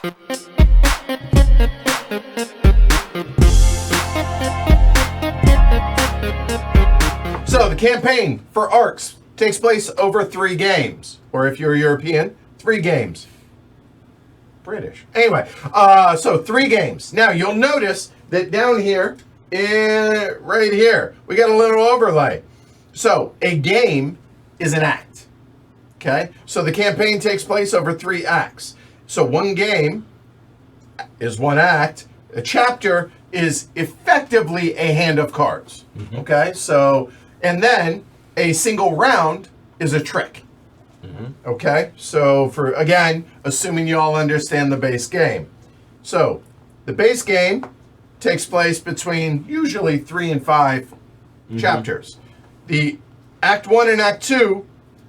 So the campaign for Arcs takes place over 3 games, or if you're European, 3 games. British. Anyway, so 3 games. Now you'll notice that down here, right here, we got a little overlay. So a game is an act. Okay, so the campaign takes place over 3 acts. So 1 game is 1 act. A chapter is effectively a hand of cards. Mm-hmm. Okay, so, and then a single round is a trick. Mm-hmm. Okay, so for, again, assuming you all understand the base game. So the base game takes place between usually 3 and 5 chapters. The Act 1 and Act 2,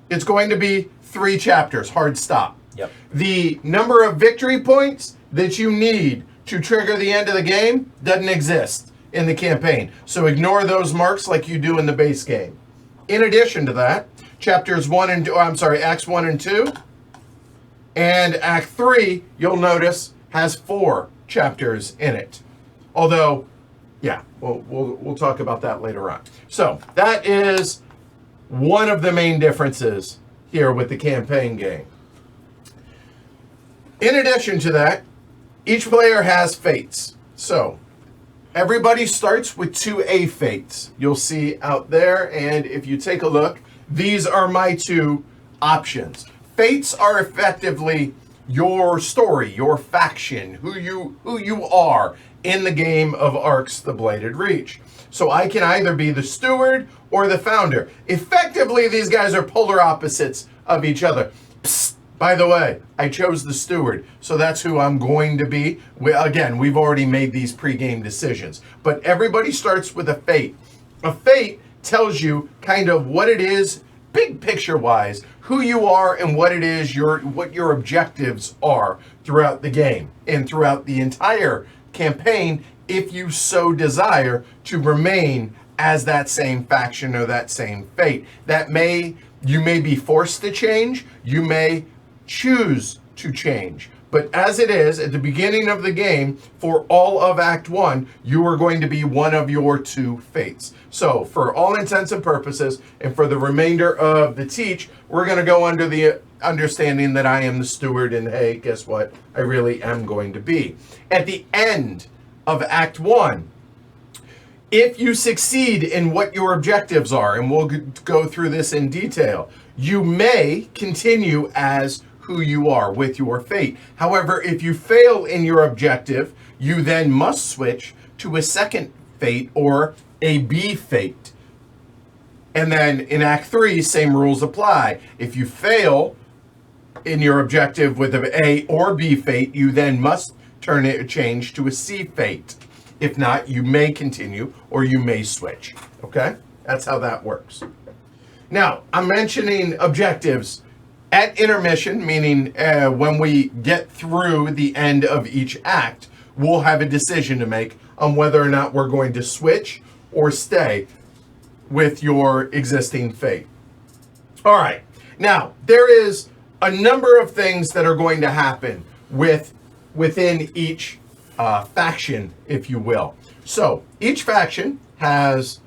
it's going to be 3 chapters, hard stop. Yep. The number of victory points that you need to trigger the end of the game doesn't exist in the campaign. So ignore those marks like you do in the base game. In addition to that, Acts 1 and 2 and Act 3, you'll notice, has 4 chapters in it. Although, yeah, we'll talk about that later on. So that is one of the main differences here with the campaign game. In addition to that, each player has fates. So everybody starts with 2A fates. You'll see out there, and if you take a look, these are my 2 options. Fates are effectively your story, your faction, who you are in the game of Arcs: The Blighted Reach. So I can either be the steward or the founder. Effectively, these guys are polar opposites of each other. Psst, by the way, I chose the steward, so that's who I'm going to be. Again, we've already made these pre-game decisions. But everybody starts with a fate. A fate tells you kind of what it is, big picture-wise, who you are and what it is, what your objectives are throughout the game and throughout the entire campaign, if you so desire to remain as that same faction or that same fate. You may be forced to change, you may choose to change. But as it is, at the beginning of the game, for all of Act 1, you are going to be one of your 2 fates. So, for all intents and purposes, and for the remainder of the teach, we're going to go under the understanding that I am the steward, and hey, guess what? I really am going to be. At the end of Act 1, if you succeed in what your objectives are, and we'll go through this in detail, you may continue as who you are with your fate. However, if you fail in your objective, you then must switch to a second fate or a B fate. And then in Act 3, same rules apply. If you fail in your objective with an A or B fate, you then must change to a C fate. If not, you may continue or you may switch. Okay? That's how that works. Now, I'm mentioning objectives at intermission, meaning when we get through the end of each act, we'll have a decision to make on whether or not we're going to switch or stay with your existing fate. All right. Now, there is a number of things that are going to happen within each faction, if you will. So each faction has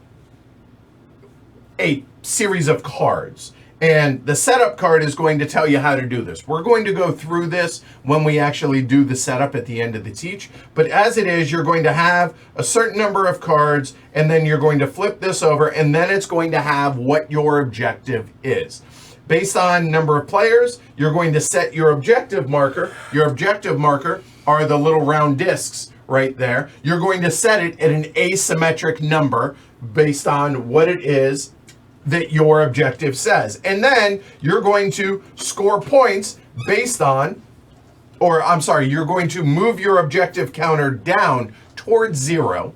a series of cards, and the setup card is going to tell you how to do this. We're going to go through this when we actually do the setup at the end of the teach, but as it is, you're going to have a certain number of cards, and then you're going to flip this over, and then it's going to have what your objective is. Based on number of players, you're going to set your objective marker. Your objective marker are the little round discs right there. You're going to set it at an asymmetric number based on what it is that your objective says. And then you're going to score points based on, you're going to move your objective counter down towards 0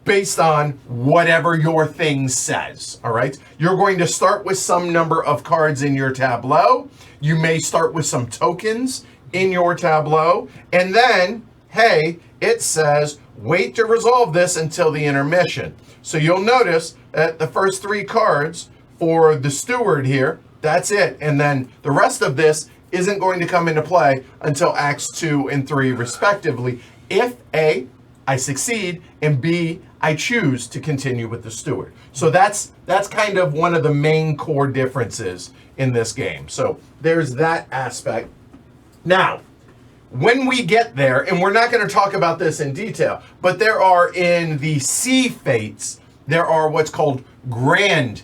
based on whatever your thing says, all right? You're going to start with some number of cards in your tableau. You may start with some tokens in your tableau, and then, hey, it says, wait to resolve this until the intermission. So you'll notice that the first 3 cards for the steward here, that's it. And then the rest of this isn't going to come into play until Acts 2 and 3 respectively, if A, I succeed, and B, I choose to continue with the steward. So that's kind of one of the main core differences in this game. So there's that aspect. Now, when we get there, and we're not going to talk about this in detail, but there are in the C fates, there are what's called grand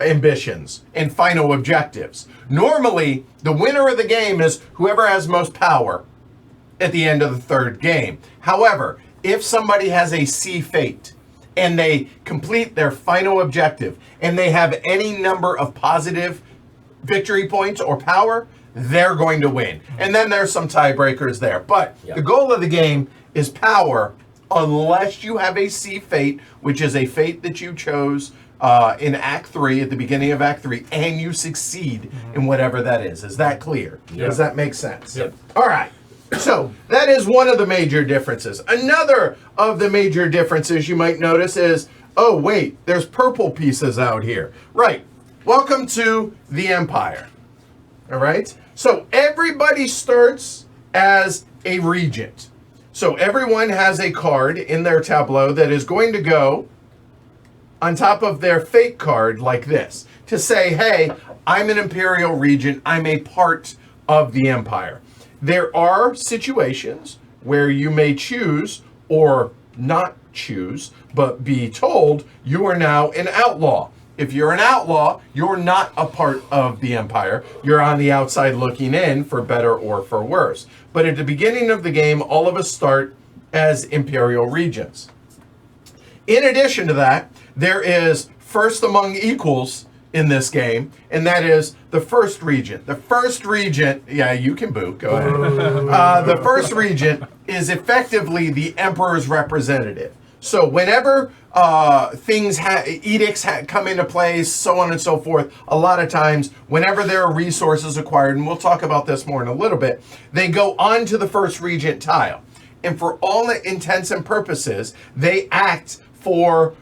ambitions and final objectives. Normally, the winner of the game is whoever has most power at the end of the third game. However, if somebody has a C fate and they complete their final objective and they have any number of positive victory points or power, they're going to win. And then there's some tiebreakers there. But the goal of the game is power, unless you have a C fate, which is a fate that you chose in Act 3, at the beginning of Act 3, and you succeed in whatever that is. Is that clear? Does that make sense? Yep. All right. So that is one of the major differences. Another of the major differences you might notice is, oh, wait, there's purple pieces out here. Right. Welcome to the Empire. All right. So everybody starts as a regent. So everyone has a card in their tableau that is going to go on top of their fate card like this to say, hey, I'm an Imperial regent. I'm a part of the Empire. There are situations where you may choose or not choose, but be told you are now an outlaw. If you're an outlaw, you're not a part of the Empire. You're on the outside looking in, for better or for worse. But at the beginning of the game, all of us start as Imperial regents. In addition to that, there is first among equals in this game, and that is the first regent. The first regent, yeah, you can boo, go ahead. The first regent is effectively the emperor's representative. So whenever edicts come into place, so on and so forth, a lot of times, whenever there are resources acquired, and we'll talk about this more in a little bit, they go onto the first regent tile. And for all intents and purposes, they act for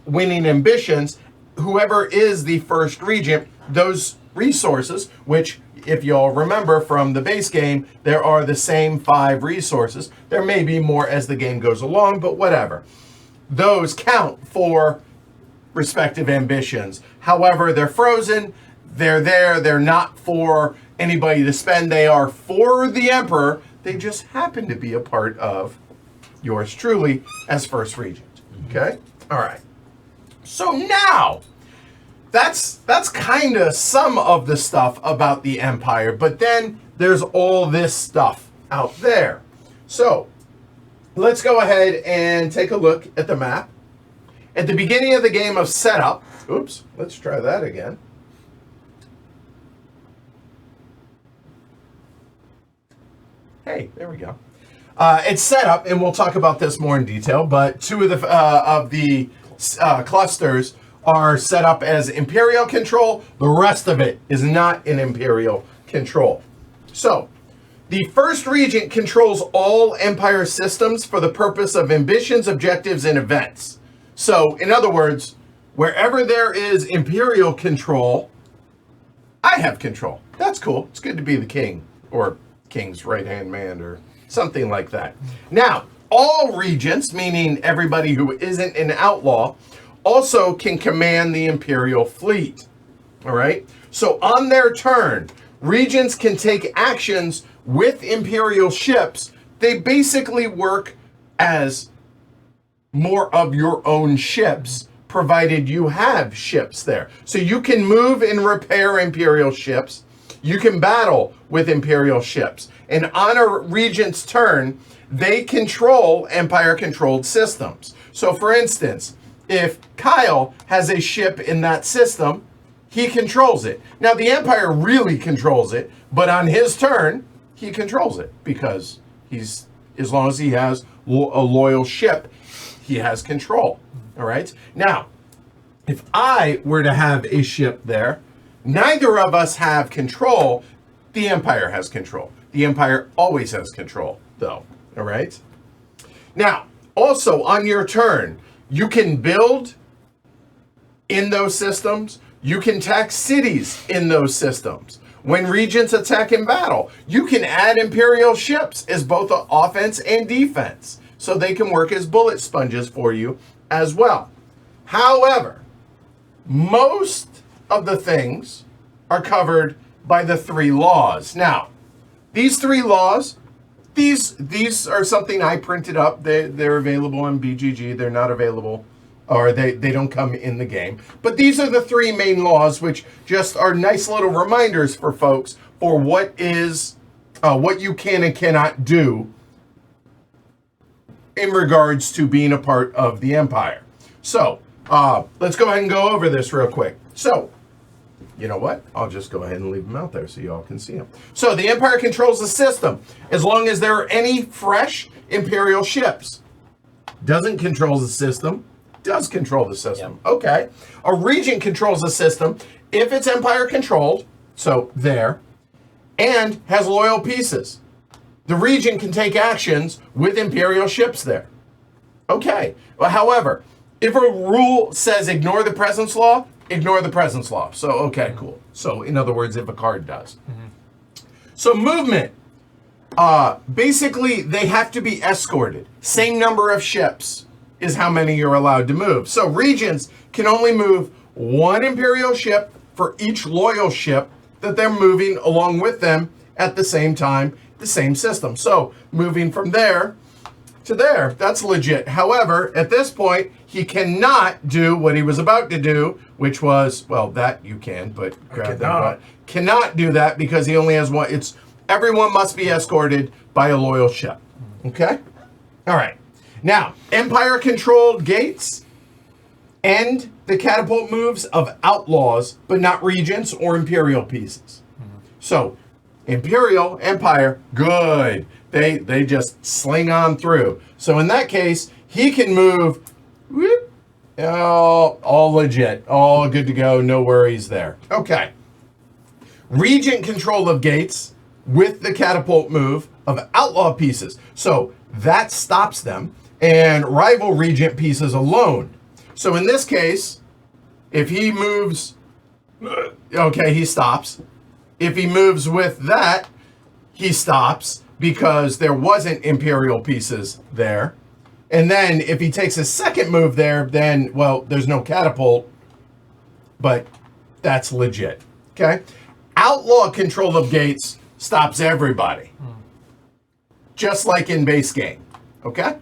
winning ambitions. Whoever is the first regent, those resources, which if y'all remember from the base game, there are the same 5 resources. There may be more as the game goes along, but whatever. Those count for respective ambitions. However, they're frozen. They're there. They're not for anybody to spend. They are for the emperor. They just happen to be a part of yours truly as first regent. Okay? All right. So now, that's kind of some of the stuff about the Empire, but then there's all this stuff out there. So let's go ahead and take a look at the map. At the beginning of the game of setup, oops, let's try that again. Hey, there we go. It's set up, and we'll talk about this more in detail, but 2 of the clusters are set up as Imperial control. The rest of it is not in Imperial control. So, the first regent controls all Empire systems for the purpose of ambitions, objectives, and events. So, in other words, wherever there is Imperial control, I have control. That's cool. It's good to be the king, or king's right-hand man, or something like that. Now, all regents, meaning everybody who isn't an outlaw, also can command the Imperial fleet. All right? So on their turn, regents can take actions with Imperial ships. They basically work as more of your own ships, provided you have ships there. So you can move and repair Imperial ships. You can battle with Imperial ships. And on a regent's turn, they control Empire-controlled systems. So for instance, if Kyle has a ship in that system, he controls it. Now, the Empire really controls it, but on his turn, he controls it because as long as he has a loyal ship, he has control. All right? Now, if I were to have a ship there, neither of us have control. The Empire has control. The Empire always has control, though. All right? Now, also on your turn, you can build in those systems. You can tax cities in those systems. when regents attack in battle, you can add Imperial ships as both offense and defense. So they can work as bullet sponges for you as well. However, most of the things are covered by the 3 laws. Now, these 3 laws, these are something I printed up. They're available on BGG. They're not available, or they don't come in the game. But these are the 3 main laws, which just are nice little reminders for folks for what you can and cannot do in regards to being a part of the Empire. So, let's go ahead and go over this real quick. So, you know what? I'll just go ahead and leave them out there so you all can see them. So, the Empire controls the system as long as there are any fresh Imperial ships. Doesn't control the system. Does control the system. Yep. Okay. A regent controls the system if it's Empire controlled, so there, and has loyal pieces. The regent can take actions with Imperial ships there. Okay. Well, however, if a rule says ignore the presence law, ignore the presence law. So, okay, cool. So, in other words, if a card does. So, movement. Basically, they have to be escorted. Same number of ships is how many you're allowed to move. So, regents can only move 1 Imperial ship for each loyal ship that they're moving along with them at the same time, the same system. So, moving from there to there, that's legit. However, at this point, he cannot do what he was about to do, which was, well, that you can, but cannot do that because he only has 1. Everyone must be escorted by a loyal ship. Okay? All right. Now, Empire-controlled gates end the catapult moves of outlaws, but not regents or Imperial pieces. So, Imperial, Empire, good. They just sling on through. So in that case, he can move, all legit, all good to go, no worries there. Okay. Regent control of gates with the catapult move of outlaw pieces. So that stops them. And rival regent pieces alone. So in this case, if he moves, okay, he stops. If he moves with that, he stops because there wasn't Imperial pieces there. And then if he takes a second move there, then, well, there's no catapult, but that's legit, okay? Outlaw control of gates stops everybody, just like in base game, okay?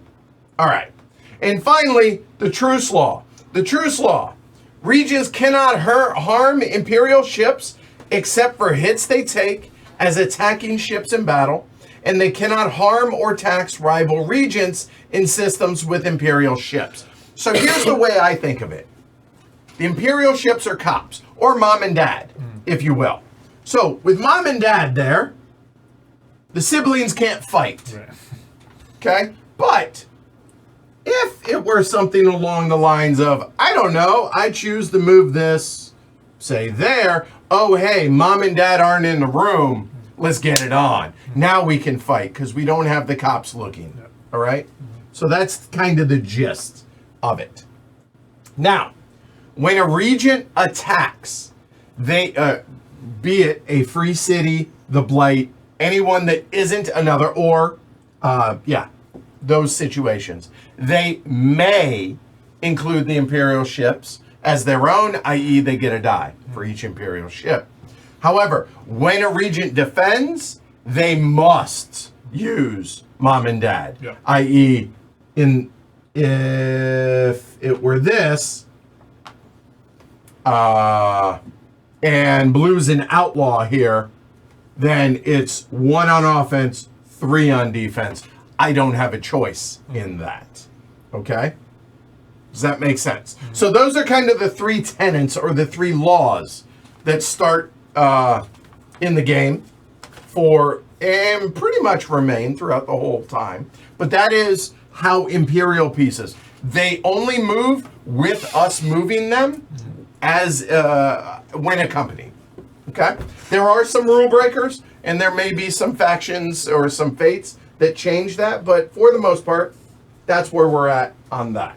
All right. And finally, the truce law. The truce law. Regents cannot harm Imperial ships except for hits they take as attacking ships in battle, and they cannot harm or tax rival regents in systems with Imperial ships. So here's the way I think of it. The Imperial ships are cops, or mom and dad, if you will. So with mom and dad there, the siblings can't fight. Okay? But if it were something along the lines of, I don't know, I choose to move this, say there, oh, hey, mom and dad aren't in the room, let's get it on. Now we can fight because we don't have the cops looking, all right? So that's kind of the gist of it. Now, when a regent attacks, they, be it a free city, the blight, anyone that isn't another, or, those situations, they may include the Imperial ships as their own, i.e. they get a die for each Imperial ship. However, when a regent defends, they must use mom and dad, i.e. if it were this, and blue's an outlaw here, then it's 1 on offense, 3 on defense. I don't have a choice in that. Okay? Does that make sense? So those are kind of the 3 tenets or the 3 laws that start in the game and pretty much remain throughout the whole time. But that is how Imperial pieces. They only move with us moving them as when accompanied. Okay? There are some rule breakers, and there may be some factions or some fates that change that, but for the most part, that's where we're at on that.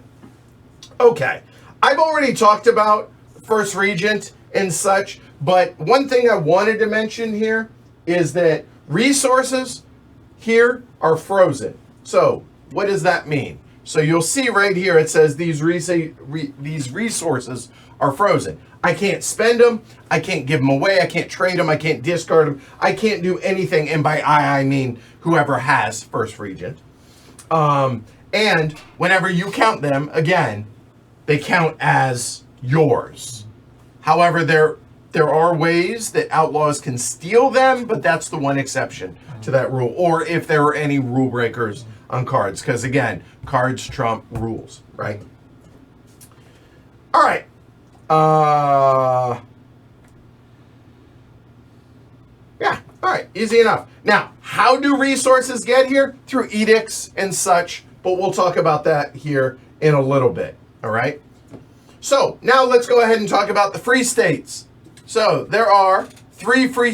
Okay, I've already talked about First Regent and such. But one thing I wanted to mention here is that resources here are frozen. So what does that mean? So you'll see right here it says these resources are frozen. I can't spend them. I can't give them away. I can't trade them. I can't discard them. I can't do anything. And by I mean whoever has First Regent. And whenever you count them, again, they count as yours. However, there are ways that outlaws can steal them, but that's the one exception to that rule. Or if there are any rule breakers on cards, because again, cards trump rules, right? All right. Yeah, all right, easy enough. Now, how do resources get here? Through edicts and such, but we'll talk about that here in a little bit, all right? So, now let's go ahead and talk about the free states. So, there are 4 free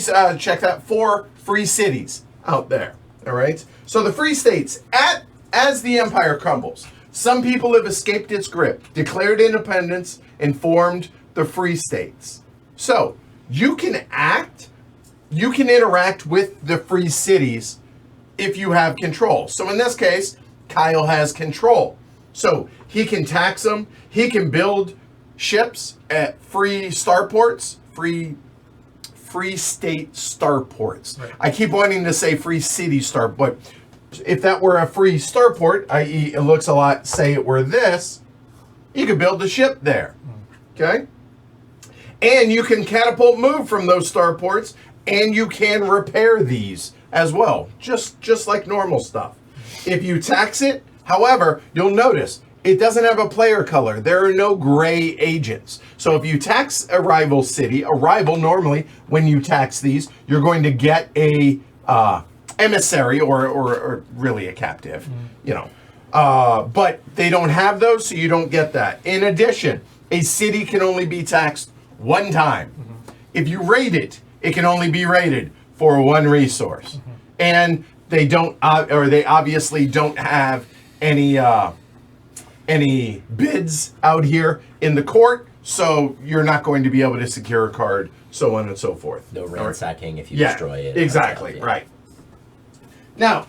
cities out there, all right? So, the free states, as the empire crumbles, some people have escaped its grip, declared independence, and formed the free states. So, you can interact with the free cities if you have control. So in this case, Kyle has control. So he can tax them. He can build ships at free starports, free state starports. Right. I keep wanting to say free city start, but if that were a free starport, i.e. it looks a lot, say it were this, you could build a ship there. Okay? And you can catapult move from those starports, and you can repair these as well, just like normal stuff. If you tax it, however, you'll notice it doesn't have a player color. There are no gray agents. So if you tax a rival city, normally when you tax these, you're going to get a emissary or really a captive, you know. But they don't have those, so you don't get that. In addition, a city can only be taxed one time. If you raid it, it can only be raided for one resource. And they don't, they obviously don't have any bids out here in the court, so you're not going to be able to secure a card, so on and so forth. No ransacking if you destroy it. Exactly, yeah. Right. Now,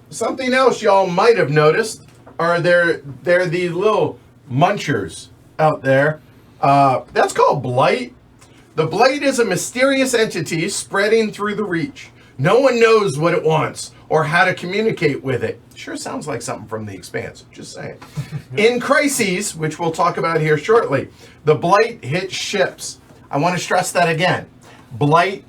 something else y'all might have noticed are there are these little munchers out there. That's called blight. The blight is a mysterious entity spreading through the reach. No one knows what it wants or how to communicate with it. Sure sounds like something from The Expanse, just saying. In Crises, which we'll talk about here shortly, the blight hits ships. I want to stress that again. Blight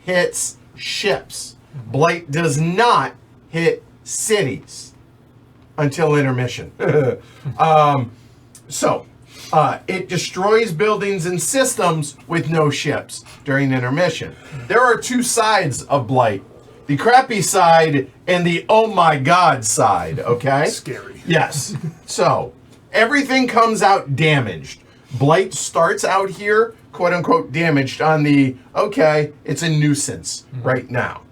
hits ships. Blight does not hit cities until intermission. It destroys buildings and systems with no ships during intermission. There are 2 sides of blight. The crappy side and the oh my god side, okay? Scary. Yes. So, everything comes out damaged. Blight starts out here, quote unquote, damaged on the, okay, it's a nuisance right now.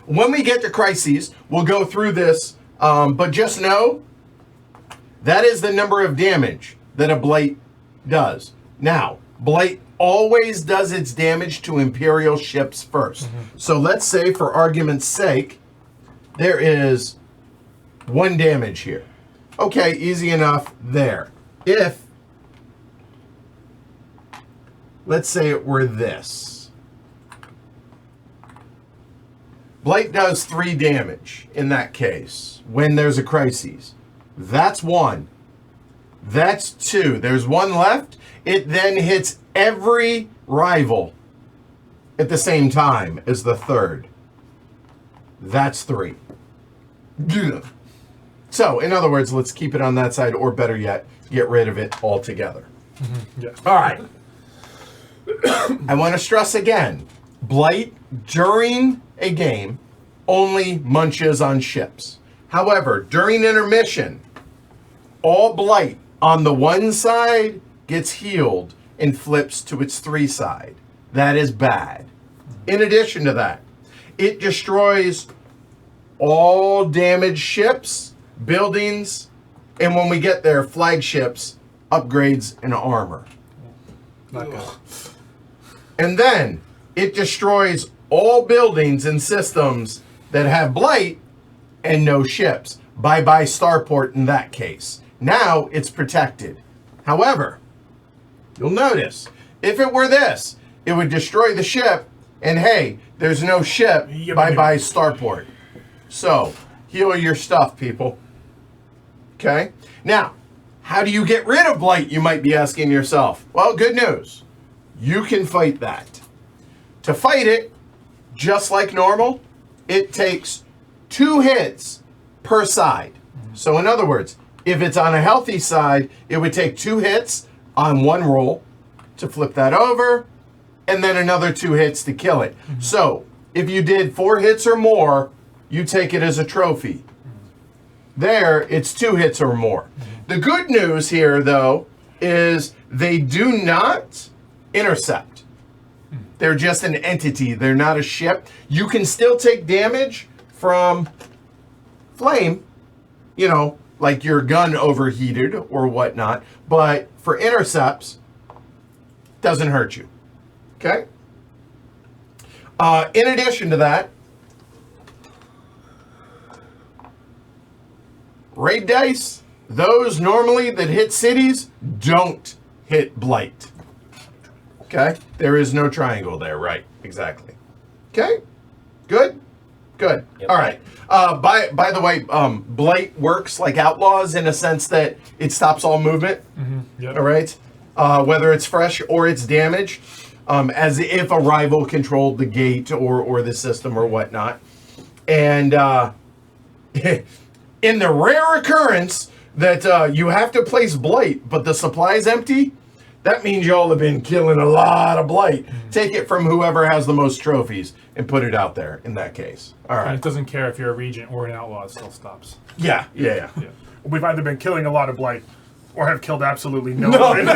When we get to Crises, we'll go through this, but just know that is the number of damage that a blight does. Now, blight always does its damage to Imperial ships first. So let's say, for argument's sake, there is 1 damage here. Okay, easy enough there. If, let's say it were this. Blight does 3 damage in that case when there's a crisis. That's 1. That's 2. There's 1 left. It then hits every rival at the same time as the 3rd. That's 3. So, in other words, let's keep it on that side, or better yet, get rid of it altogether. Yes. All right. I want to stress again, blight during a game only munches on ships. However, during intermission, all blight on the 1 side gets healed and flips to its 3 side. That is bad. In addition to that, it destroys all damaged ships, buildings, and when we get there, flagships, upgrades, and armor. Not good. And then it destroys all buildings and systems that have blight and no ships. Bye-bye starport in that case. Now it's protected. However, you'll notice, if it were this, it would destroy the ship, and hey, there's no ship, bye-bye starport. So, heal your stuff, people. Okay? Now, how do you get rid of blight, you might be asking yourself? Well, good news. You can fight that. To fight it, just like normal, it takes 2 hits per side. So in other words, if it's on a healthy side, it would take 2 hits on one roll to flip that over, and then another 2 hits to kill it. So if you did 4 hits or more, you take it as a trophy. There, it's 2 hits or more. The good news here, though, is they do not intercept. They're just an entity. They're not a ship. You can still take damage from flame, you know, like your gun overheated or whatnot, but for intercepts, doesn't hurt you. Okay? In addition to that, raid dice, those normally that hit cities don't hit blight. Okay? There is no triangle there, right? Exactly. Okay? Good? Good. Yep. All right. By the way, blight works like outlaws in a sense that it stops all movement. Yep. All right? Whether it's fresh or it's damaged, as if a rival controlled the gate or the system or whatnot. And in the rare occurrence that you have to place blight, but the supply is empty, that means y'all have been killing a lot of blight. Take it from whoever has the most trophies and put it out there in that case. All right. And it doesn't care if you're a regent or an outlaw, it still stops. Yeah. We've either been killing a lot of blight or have killed absolutely no blight.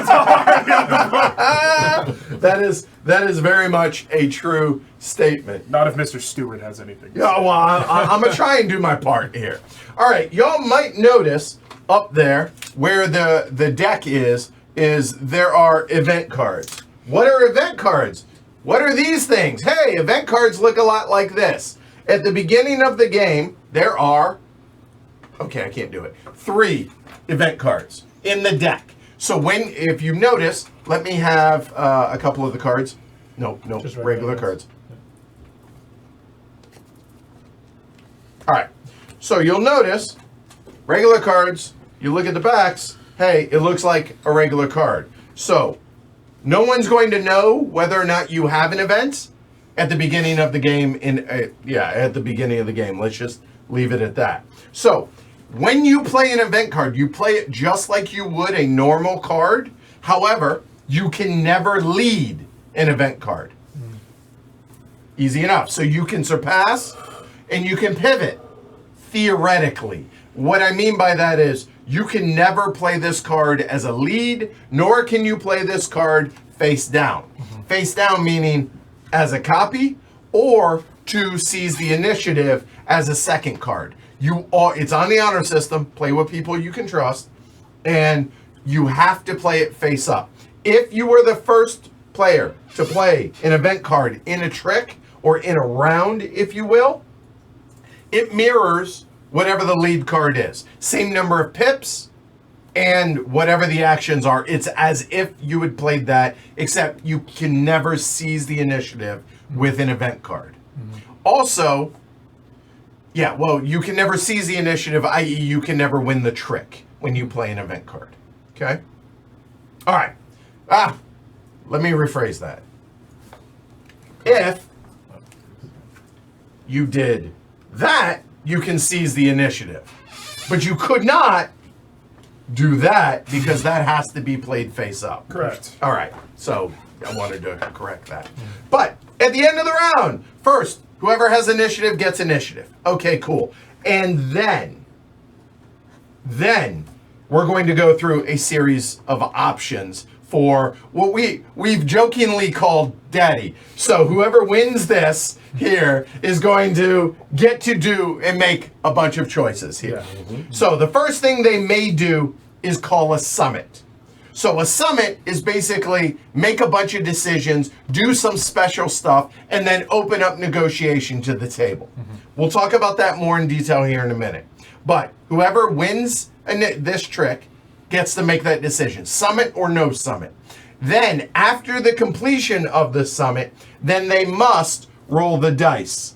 That is very much a true statement. Not if Mr. Stewart has anything to Yeah, say. well, I'm going to try and do my part here. All right, y'all might notice up there where the deck is there are event cards. What are event cards? What are these things? Hey, event cards look a lot like this. At the beginning of the game, there are, okay, I can't do it, 3 event cards in the deck. So if you notice, let me have a couple of the cards. No, Just regular cards. All right, so you'll notice, regular cards, you look at the backs, hey, it looks like a regular card. So, no one's going to know whether or not you have an event at the beginning of the game. At the beginning of the game. Let's just leave it at that. So, when you play an event card, you play it just like you would a normal card. However, you can never lead an event card. Easy enough. So you can surpass and you can pivot, theoretically. What I mean by that is you can never play this card as a lead, nor can you play this card face down. Face down meaning as a copy, or to seize the initiative as a second card. It's on the honor system, play with people you can trust, and you have to play it face up. If you were the first player to play an event card in a trick, or in a round, if you will, it mirrors whatever the lead card is. Same number of pips, and whatever the actions are, it's as if you had played that, except you can never seize the initiative with an event card. Also, you can never seize the initiative, i.e. you can never win the trick when you play an event card. Okay? All right. Let me rephrase that. If you did that, you can seize the initiative. But you could not do that because that has to be played face up. Correct. All right. So I wanted to correct that. But at the end of the round, first, whoever has initiative gets initiative. Okay, cool. And then we're going to go through a series of options for what we've jokingly called Daddy. So whoever wins this here is going to get to do and make a bunch of choices here. So the first thing they may do is call a summit. So a summit is basically make a bunch of decisions, do some special stuff, and then open up negotiation to the table. We'll talk about that more in detail here in a minute. But whoever wins this trick gets to make that decision, summit or no summit. Then after the completion of the summit, then they must roll the dice.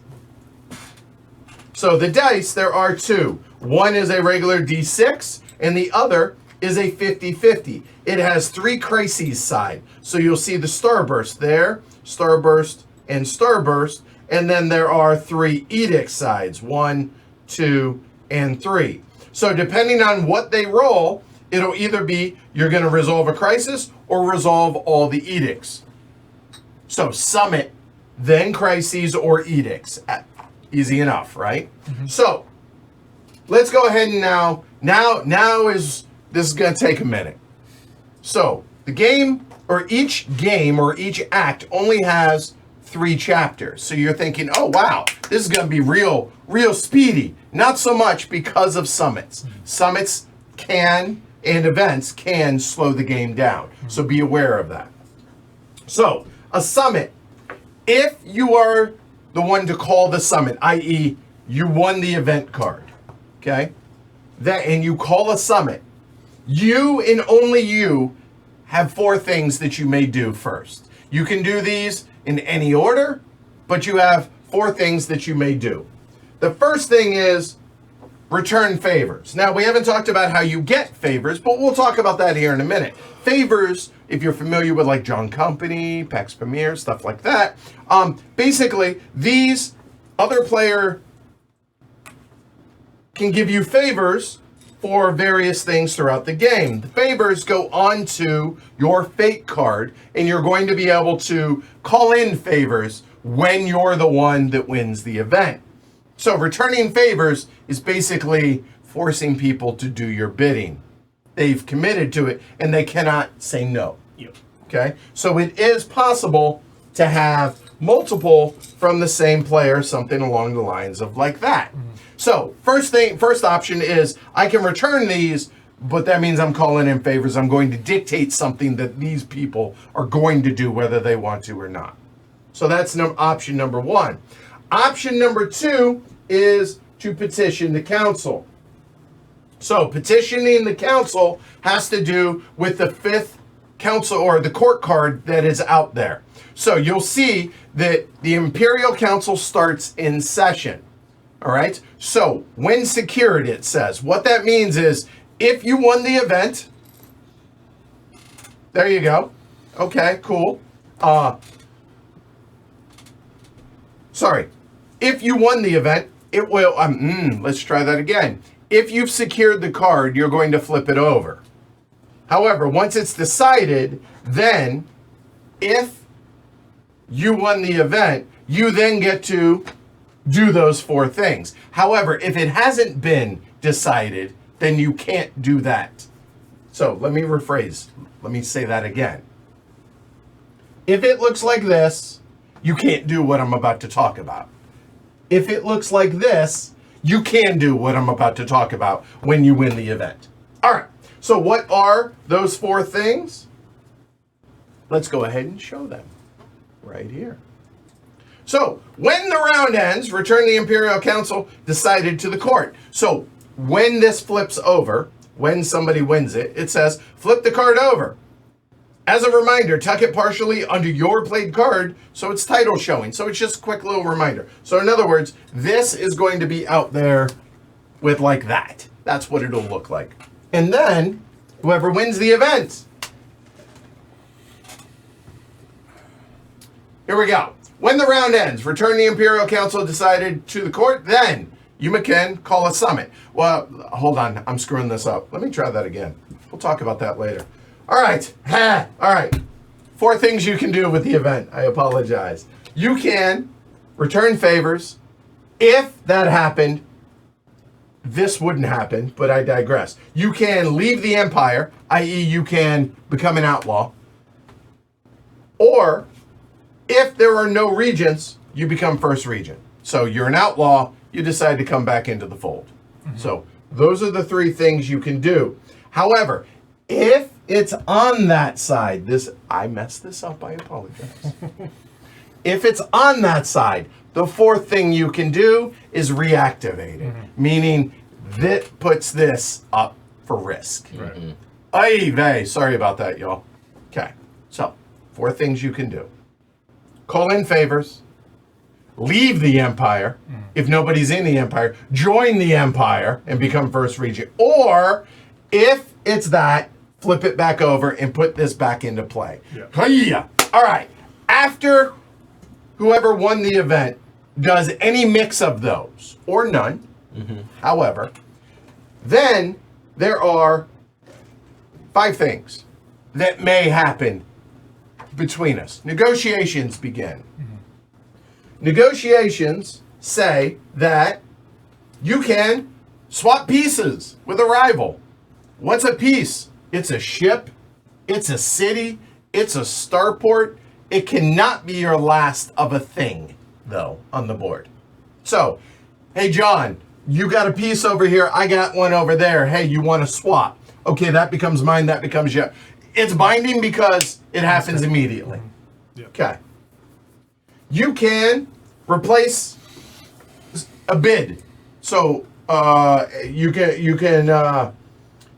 So the dice, there are two. One is a regular D6 and the other is a 50-50. It has 3 crises side. So you'll see the starburst there, starburst, and starburst. And then there are 3 edict sides, 1, 2, and 3. So depending on what they roll, it'll either be you're going to resolve a crisis or resolve all the edicts. So summit, then crises or edicts. Easy enough, right? So let's go ahead and this is going to take a minute. So the game, or each act only has 3 chapters. So you're thinking, oh wow, this is going to be real speedy. Not so much because of summits. Summits can, and events can slow the game down. So be aware of that. So a summit, if you are the one to call the summit, i.e. you won the event card, okay? And you call a summit, you and only you have 4 things that you may do first. You can do these in any order, but you have 4 things that you may do. The first thing is return favors. Now, we haven't talked about how you get favors, but we'll talk about that here in a minute. Favors, if you're familiar with like John Company, Pax Premier, stuff like that, basically these other player can give you favors for various things throughout the game. The favors go onto your fate card, and you're going to be able to call in favors when you're the one that wins the event. So returning favors is basically forcing people to do your bidding. They've committed to it, and they cannot say no. Yep. Okay? So it is possible to have multiple from the same player, something along the lines of like that. So first option is I can return these, but that means I'm calling in favors. I'm going to dictate something that these people are going to do whether they want to or not. So that's option number 1. Option number 2 is to petition the council. So petitioning the council has to do with the 5th council or the court card that is out there. So you'll see that the Imperial Council starts in session. All right. So when secured, it says what that means is if you won the event, there you go. Okay, cool. Sorry. If you won the event, it will, let's try that again. If you've secured the card, you're going to flip it over. However, once it's decided, then if you won the event, you then get to do those 4 things. However, if it hasn't been decided, then you can't do that. So let me rephrase. Let me say that again. If it looks like this, you can't do what I'm about to talk about. If it looks like this, you can do what I'm about to talk about when you win the event. All right. So what are those 4 things? Let's go ahead and show them right here. So when the round ends, return the Imperial Council decided to the court. So when this flips over, when somebody wins it, it says flip the card over. As a reminder, tuck it partially under your played card so it's title showing. So it's just a quick little reminder. So in other words, this is going to be out there with like that. That's what it'll look like. And then whoever wins the event. Here we go. When the round ends, return the Imperial Council decided to the court, then you can call a summit. Well, hold on. I'm screwing this up. Let me try that again. We'll talk about that later. All right. All right. 4 things you can do with the event. I apologize. You can return favors. If that happened, this wouldn't happen, but I digress. You can leave the Empire, i.e. you can become an outlaw. Or if there are no regents, you become first regent. So you're an outlaw, you decide to come back into the fold. So those are the 3 things you can do. However, if it's on that side, I messed this up, I apologize. If it's on that side, the fourth thing you can do is reactivate it, meaning that puts this up for risk. Right. Ay vey, sorry about that, y'all. Okay, so 4 things you can do. Call in favors, leave the Empire, if nobody's in the Empire, join the Empire and become first regent. Or, if it's that, flip it back over and put this back into play. Yeah. All right, after whoever won the event does any mix of those, or none, however, then there are 5 things that may happen between us. Negotiations begin. Negotiations say that you can swap pieces with a rival. What's a piece? It's a ship, it's a city, it's a starport. It cannot be your last of a thing, though, on the board. So, hey, John, you got a piece over here, I got one over there. Hey, you want to swap? Okay, that becomes mine, that becomes yours. It's binding because it happens immediately. Okay. You can replace a bid. So, you can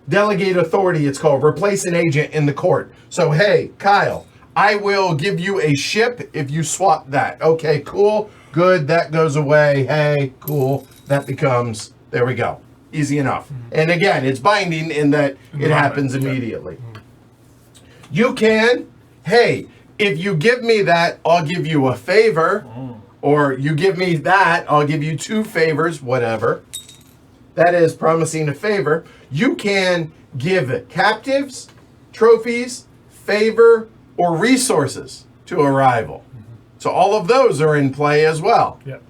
delegate authority, it's called. Replace an agent in the court. So, hey, Kyle, I will give you a ship if you swap that. Okay, cool, good, that goes away. Hey, cool, that becomes, there we go. Easy enough. And again, it's binding in that it happens immediately. You can, hey, if you give me that, I'll give you a favor. Or you give me that, I'll give you 2 favors, whatever. That is promising a favor. You can give captives, trophies, favor, or resources to a rival. So all of those are in play as well. Yep.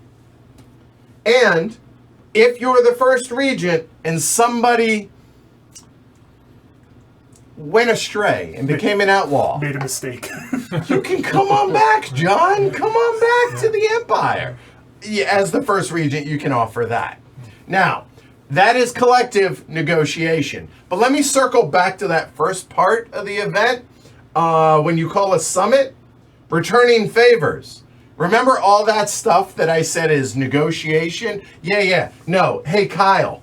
And if you're the first regent and somebody went astray and became an outlaw, Made a mistake. you can come on back, John. Come on back to the Empire. Yeah, as the first regent, you can offer that. Now, that is collective negotiation. But let me circle back to that first part of the event. When you call a summit, returning favors. Remember all that stuff that I said is negotiation? Yeah. No, hey, Kyle,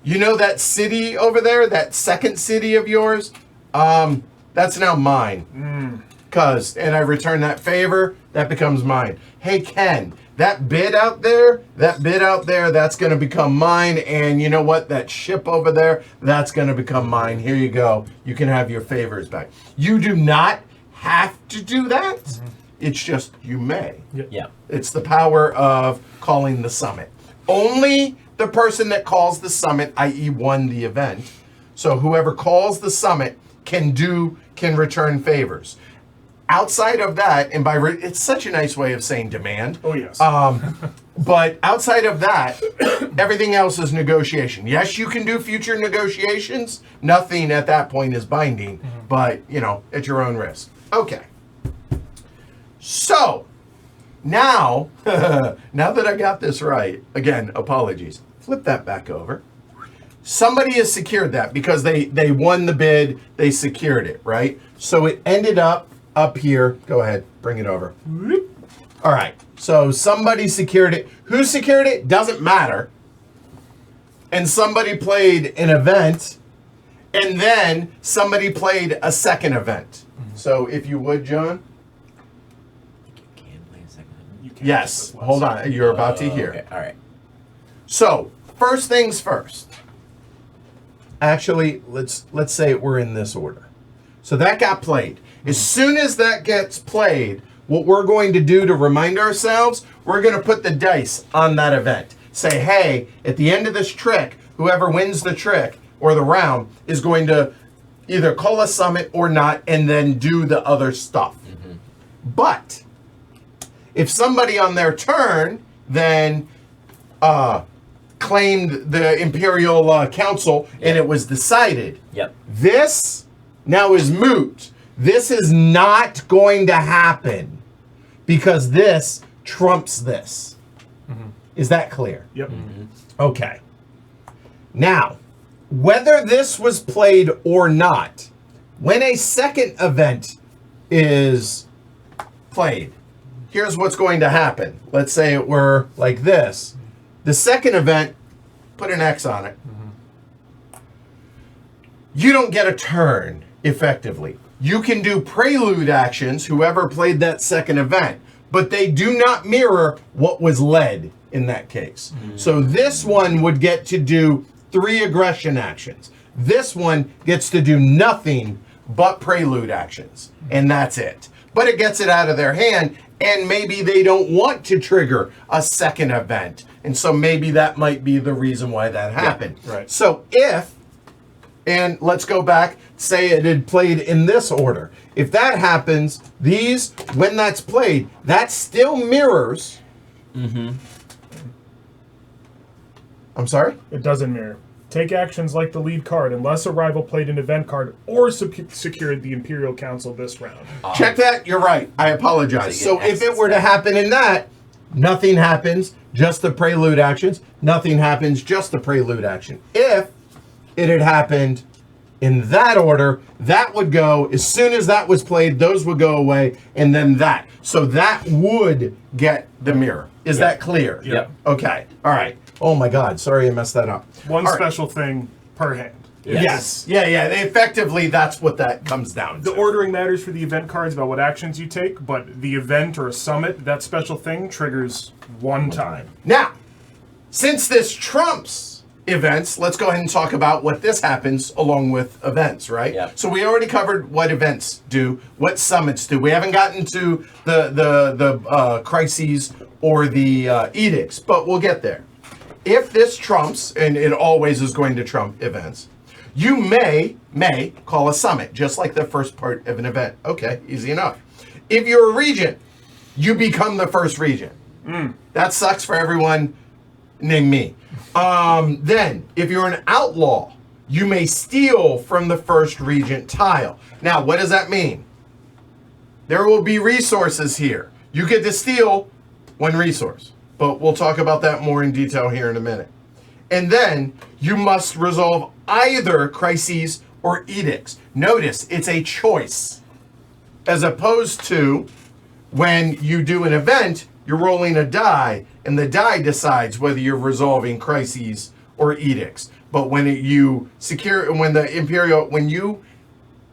you know that city over there, that second city of yours? That's now mine. And I return that favor, that becomes mine. Hey, Ken, that bid out there, that's going to become mine. And you know what? That ship over there, that's going to become mine. Here you go. You can have your favors back. You do not have to do that. It's just you may. Yeah. It's the power of calling the summit. Only the person that calls the summit, i.e. won the event. So whoever calls the summit can return favors. Outside of that, and it's such a nice way of saying demand. Oh, yes. But outside of that, everything else is negotiation. Yes, you can do future negotiations. Nothing at that point is binding, but, at your own risk. Okay. So, now that I got this right, again, apologies. Flip that back over. Somebody has secured that because they won the bid, they secured it, right? So it ended up here. Go ahead, bring it over. All right, so somebody secured it. Who secured it? Doesn't matter. And somebody played an event, and then somebody played a second event. So if you would, John. Yes, hold on. You're about to hear. Okay. All right. So, first things first. Actually, let's say we're in this order. So that got played. As soon as that gets played, what we're going to do to remind ourselves, we're going to put the dice on that event. Say, hey, at the end of this trick, whoever wins the trick or the round is going to either call a summit or not and then do the other stuff. But if somebody on their turn then claimed the Imperial Council and it was decided, this now is moot. This is not going to happen because this trumps this. Is that clear? Yep. Okay. Now, whether this was played or not, When a second event is played, here's what's going to happen. Let's say it were like this. The second event, put an X on it. You don't get a turn, effectively. You can do prelude actions, whoever played that second event, but they do not mirror what was led in that case. So this one would get to do 3 aggression actions. This one gets to do nothing but prelude actions, and that's it. But it gets it out of their hand, and maybe they don't want to trigger a second event. And so maybe that might be the reason why that happened. Yeah, right. So if, and let's go back, say it had played in this order. If that happens, these, when that's played, that still mirrors. I'm sorry? It doesn't mirror. Take actions like the lead card unless a rival played an event card or secured the Imperial Council this round. Check that. You're right. I apologize. So you So get if it were to happen in that, nothing happens, just the prelude actions. Nothing happens, just the prelude action. If it had happened in that order, that would go, as soon as that was played, those would go away, and then that. So that would get the mirror. Is that clear? Yep. Okay. All right. Oh my God. Sorry I messed that up. One All right. special thing per hand. Yes. Yeah. Effectively, that's what that comes down to. The ordering matters for the event cards about what actions you take, but the event or a summit, that special thing triggers one time. Now, since this trumps events, let's go ahead and talk about what this happens along with events, right? Yeah. So we already covered what events do, what summits do. We haven't gotten to the crises or the edicts, but we'll get there. If this trumps, and it always is going to trump events, you may call a summit, just like the first part of an event. Okay, easy enough. If you're a regent, you become the first regent. That sucks for everyone named me. Then, if you're an outlaw, you may steal from the first regent tile. Now, what does that mean? There will be resources here. You get to steal one resource, but we'll talk about that more in detail here in a minute. And then you must resolve either crises or edicts. Notice it's a choice, as opposed to when you do an event, you're rolling a die, and the die decides whether you're resolving crises or edicts. But when you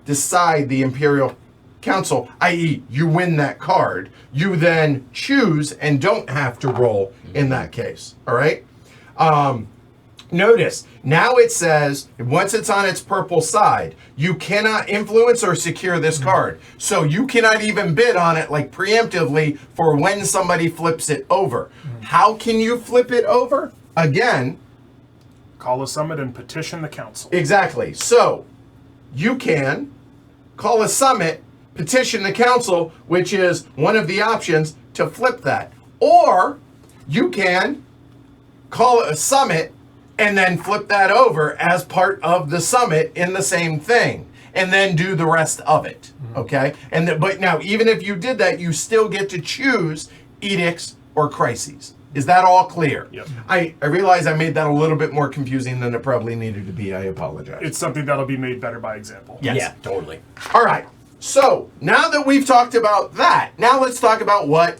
decide the Imperial Council, i.e., you win that card, you then choose and don't have to roll in that case. All right. Notice now it says once it's on its purple side, you cannot influence or secure this card. So you cannot even bid on it like preemptively for when somebody flips it over. How can you flip it over? Again, Call a summit and petition the council. exactly. So you can call a summit, petition the council, which is one of the options to flip that. Or you can call a summit and then flip that over as part of the summit in the same thing, and then do the rest of it. Okay? But now, even if you did that, you still get to choose edicts or crises. Is that all clear? Yep. I realize I made that a little bit more confusing than it probably needed to be. I apologize. It's something that'll be made better by example. Yes. Yeah, totally. All right. So now that we've talked about that, now let's talk about what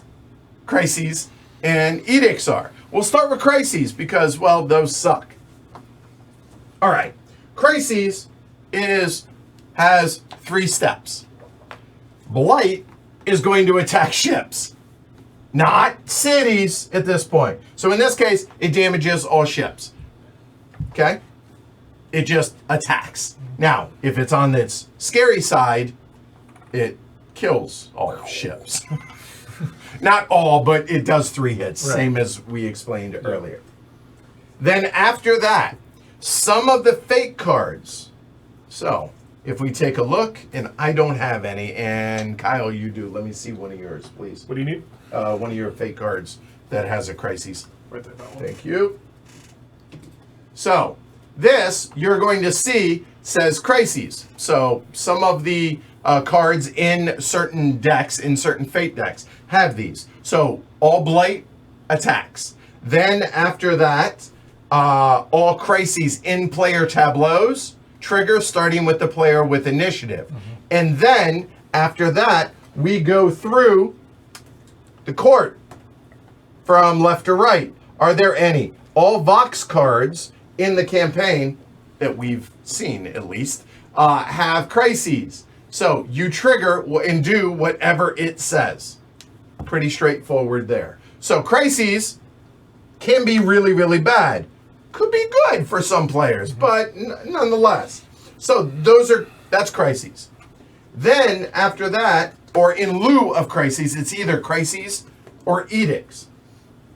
crises and edicts are. We'll start with crises because, well, those suck. All right. Crises has 3 steps. Blight is going to attack ships, not cities at this point. So in this case, it damages all ships. Okay? It just attacks. Now, if it's on its scary side, it kills all ships. Not all, but it does 3 hits, Right. same as we explained earlier. Then after that, some of the fake cards. So, if we take a look, and I don't have any, and Kyle, you do. Let me see one of yours, please. What do you need? One of your fake cards that has a crisis. Right there, that one. Thank you. So, this, you're going to see, says crises. So, some of the cards in certain decks, in certain fate decks, have these. So, all blight attacks. Then, after that, all crises in player tableaus trigger starting with the player with initiative. And then after that, we go through the court from left to right. Are there any? All Vox cards in the campaign that we've seen, at least, have crises. So you trigger and do whatever it says. Pretty straightforward there. So crises can be really, really bad. Could be good for some players, but nonetheless. So that's crises. Then after that, or in lieu of crises, it's either crises or edicts.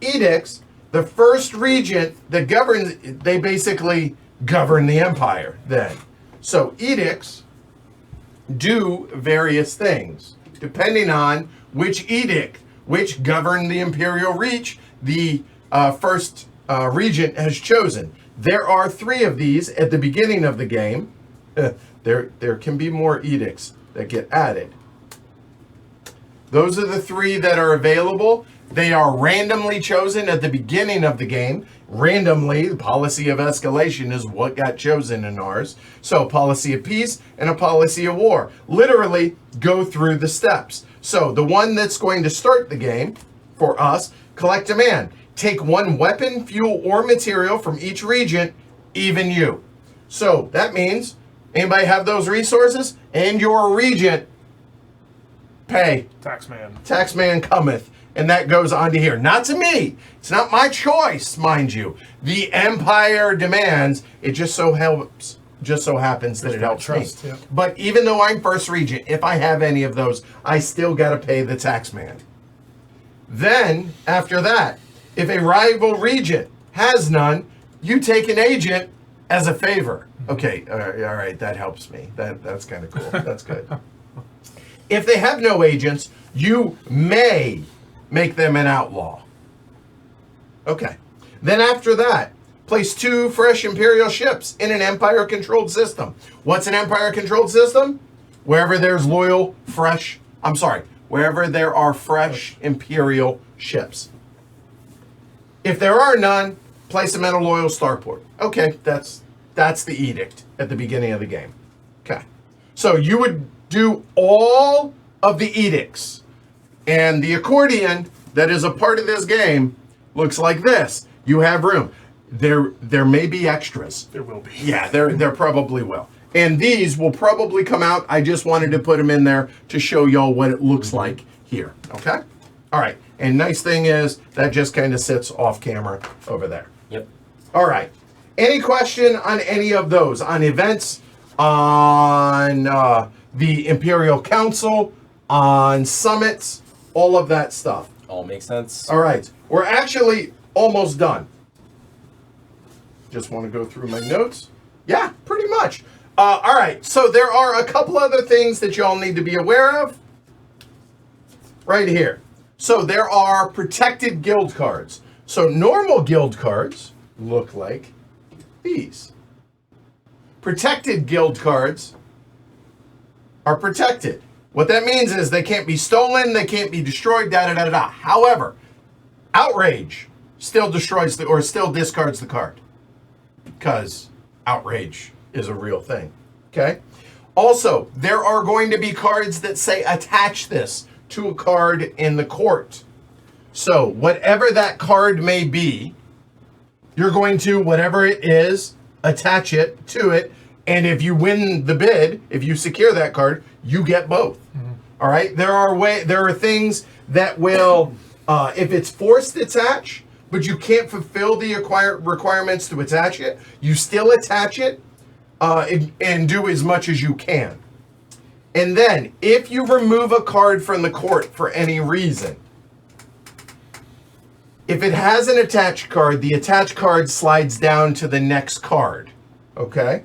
Edicts, the first regent that governs, they basically govern the empire then. So edicts do various things depending on which edict, which govern the imperial reach, the first regent has chosen. There are 3 of these at the beginning of the game. There can be more edicts that get added. Those are the 3 that are available. They are randomly chosen at the beginning of the game. Randomly, the policy of escalation is what got chosen in ours. So a policy of peace and a policy of war. Literally go through the steps. So the one that's going to start the game for us, collect demand. Take 1 weapon, fuel, or material from each regent, even you. So that means anybody have those resources and your regent pay. Taxman cometh. And that goes on to here. Not to me. It's not my choice, mind you. The Empire demands. It just so happens that it helps me. Yeah. But even though I'm first regent, if I have any of those, I still got to pay the taxman. Then, after that, if a rival regent has none, you take an agent as a favor. Okay, all right, that helps me. That's kind of cool. That's good. If they have no agents, you may make them an outlaw. Okay. Then after that, place 2 fresh Imperial ships in an Empire-controlled system. What's an Empire-controlled system? Wherever there are fresh Imperial ships. If there are none, place them at a loyal starport. Okay, that's the edict at the beginning of the game. Okay. So you would do all of the edicts. And the accordion that is a part of this game looks like this. You have room. There may be extras. There will be. Yeah, there probably will. And these will probably come out. I just wanted to put them in there to show y'all what it looks like here. Okay? All right. And nice thing is that just kind of sits off camera over there. Yep. All right. Any question on any of those? On events? On the Imperial Council? On summits? All of that stuff. All makes sense. All right. We're actually almost done. Just want to go through my notes. Yeah, pretty much. All right. So there are a couple other things that y'all need to be aware of. Right here. So there are protected guild cards. So normal guild cards look like these. Protected guild cards are protected. What that means is they can't be stolen, they can't be destroyed, da-da-da-da-da. However, outrage still destroys or still discards the card. Because outrage is a real thing. Okay? Also, there are going to be cards that say attach this to a card in the court. So, whatever that card may be, you're going to, whatever it is, attach it to it. And if you win the bid, if you secure that card, you get both. Mm-hmm. All right. There are things that will, if it's forced attach, but you can't fulfill the requirements to attach it, you still attach it and do as much as you can. And then, if you remove a card from the court for any reason, if it has an attached card, the attached card slides down to the next card. Okay?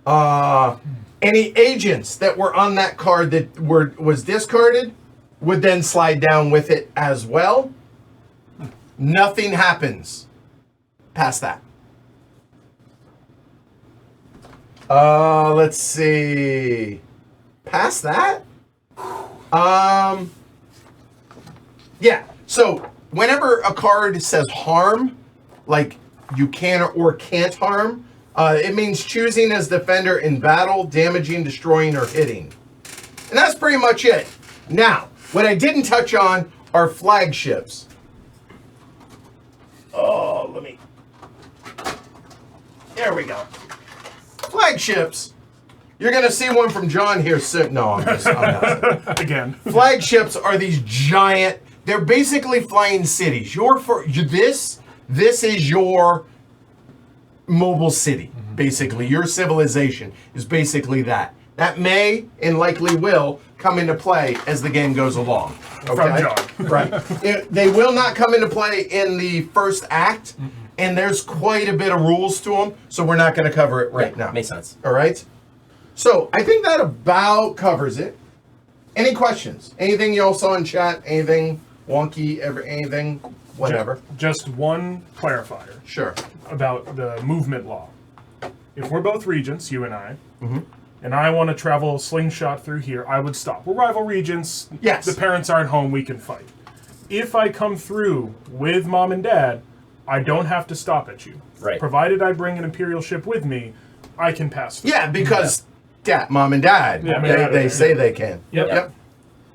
Any agents that were on that card that was discarded would then slide down with it as well. Nothing happens past that. Let's see. Past that? Yeah. So whenever a card says harm, like you can or can't harm, It means choosing as defender in battle, damaging, destroying, or hitting. And that's pretty much it. Now, what I didn't touch on are flagships. Oh, there we go. Flagships. You're going to see one from John here soon. No, I'm not. Again. Flagships are these giant, they're basically flying cities. This is your mobile city, basically. Your civilization is basically that. That may and likely will come into play as the game goes along. Okay? From John. Right. They will not come into play in the first act, and there's quite a bit of rules to them, so we're not going to cover it right now. Makes sense. All right? So I think that about covers it. Any questions? Anything you all saw in chat? Anything wonky? Anything? Whatever. Just one clarifier. Sure. About the movement law. If we're both regents, you and I, and I want to travel slingshot through here, I would stop. We're rival regents. Yes. The parents aren't home. We can fight. If I come through with mom and dad, I don't have to stop at you. Right. Provided I bring an Imperial ship with me, I can pass through. Yeah, because mom and dad, they say they can. Yep.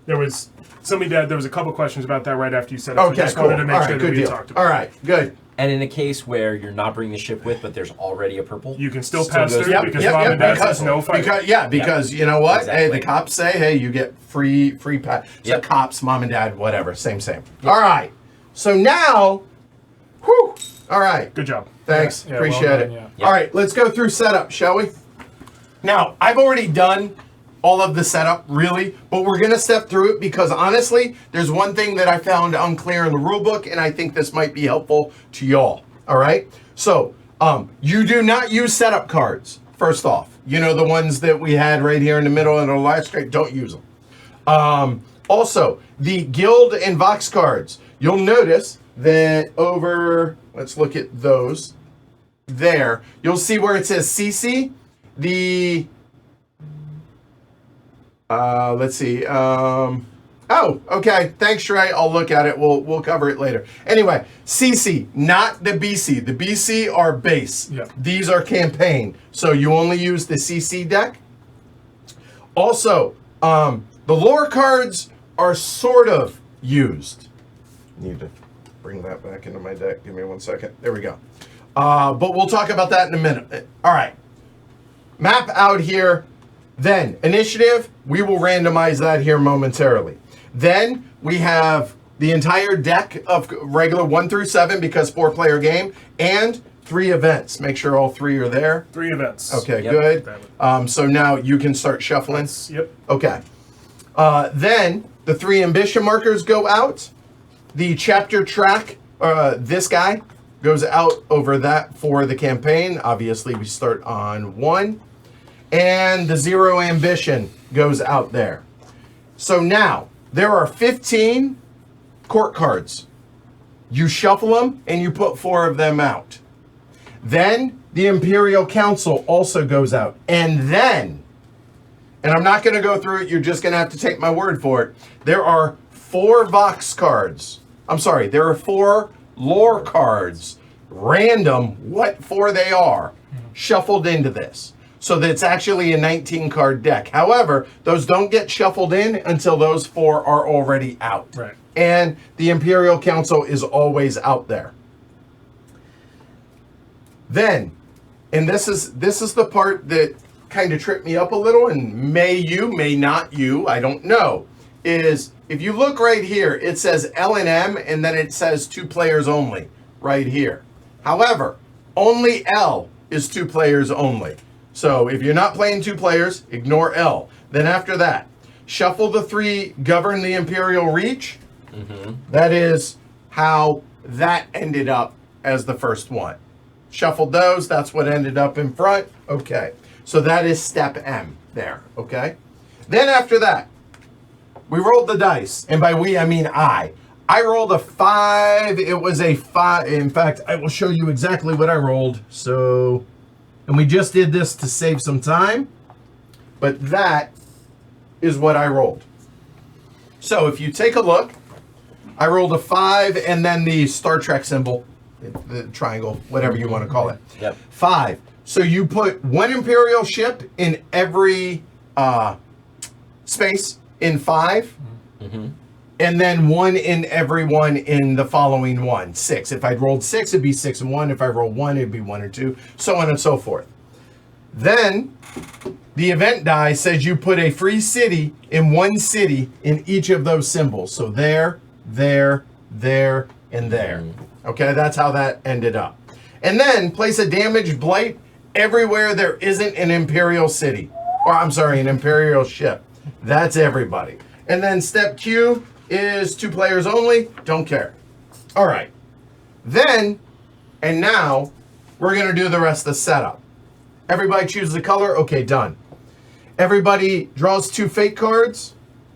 There was there was a couple questions about that right after you said it. Okay, so just cool. wanted to make All sure right, that good we deal. talked about All right, good. And in a case where you're not bringing the ship with, but there's already a purple, You can still pass goes- through Yep, because mom and dad says no fighting. Because you know what? Hey, Exactly. the cops say, hey, you get free pass. So Yep. cops, mom and dad, whatever, same. All right. So now, whew. All right. Good job. Thanks. Yeah, Appreciate well it. done, yeah. Yep. All right, let's go through setup, shall we? Now, I've already done all of the setup, really, but we're going to step through it because, honestly, there's one thing that I found unclear in the rulebook, and I think this might be helpful to y'all. All right? So, you do not use setup cards, first off. You know, the ones that we had right here in the middle of the live stream, don't use them. Also, the guild and Vox cards, you'll notice that over, let's look at those, there, you'll see where it says CC, let's see, oh, okay, thanks Shrey, I'll look at it, we'll cover it later. Anyway, CC, not the BC. The BC are base. Yep. These are campaign, so you only use the CC deck. Also, the lore cards are sort of used. Need to bring that back into my deck. Give me 1 second. There we go. But we'll talk about that in a minute. All right. Map out here. Then, initiative, we will randomize that here momentarily. Then, we have the entire deck of regular 1 through 7 because 4-player game, and 3 events. Make sure all 3 are there. 3 events. Okay, Yep. good. So now you can start shuffling. Yep. Okay. Then the 3 ambition markers go out. The chapter track, this guy, goes out over that for the campaign. Obviously, we start on 1. And the 0 ambition goes out there. So now, there are 15 court cards. You shuffle them, and you put 4 of them out. Then, the Imperial Council also goes out. And then, and I'm not going to go through it, you're just going to have to take my word for it, there are 4 Vox cards. I'm sorry, there are 4 lore cards, random, what 4 they are, shuffled into this. So that it's actually a 19-card deck. However, those don't get shuffled in until those 4 are already out. Right. And the Imperial Council is always out there. Then, and this is the part that kind of tripped me up a little, and may not you, I don't know, is if you look right here, it says L and M, and then it says 2 players only right here. However, only L is 2 players only. So if you're not playing 2 players, ignore L. Then after that, shuffle the 3, govern the Imperial Reach. That is how that ended up as the first one. Shuffled those, that's what ended up in front. Okay, so that is step M there, okay? Then after that, we rolled the dice. And by we, I mean I. I rolled a 5. It was a 5. In fact, I will show you exactly what I rolled. So... and we just did this to save some time, but that is what I rolled. So if you take a look, I rolled a 5 and then the Star Trek symbol, the triangle, whatever you want to call it. Yep. 5. So you put one Imperial ship in every space in 5, and then one in every one in the following one, 6. If I'd rolled 6, it'd be 6 and 1. If I rolled 1, it'd be 1 and 2, so on and so forth. Then the event die says you put a free city in one city in each of those symbols. So there, there, there, and there. Okay, that's how that ended up. And then place a damaged blight everywhere there isn't an Imperial city. Or I'm sorry, an Imperial ship. That's everybody. And then step Q is 2 players only. Don't care. All right. Then, and now, we're going to do the rest of the setup. Everybody chooses a color. Okay, done. Everybody draws 2 fate cards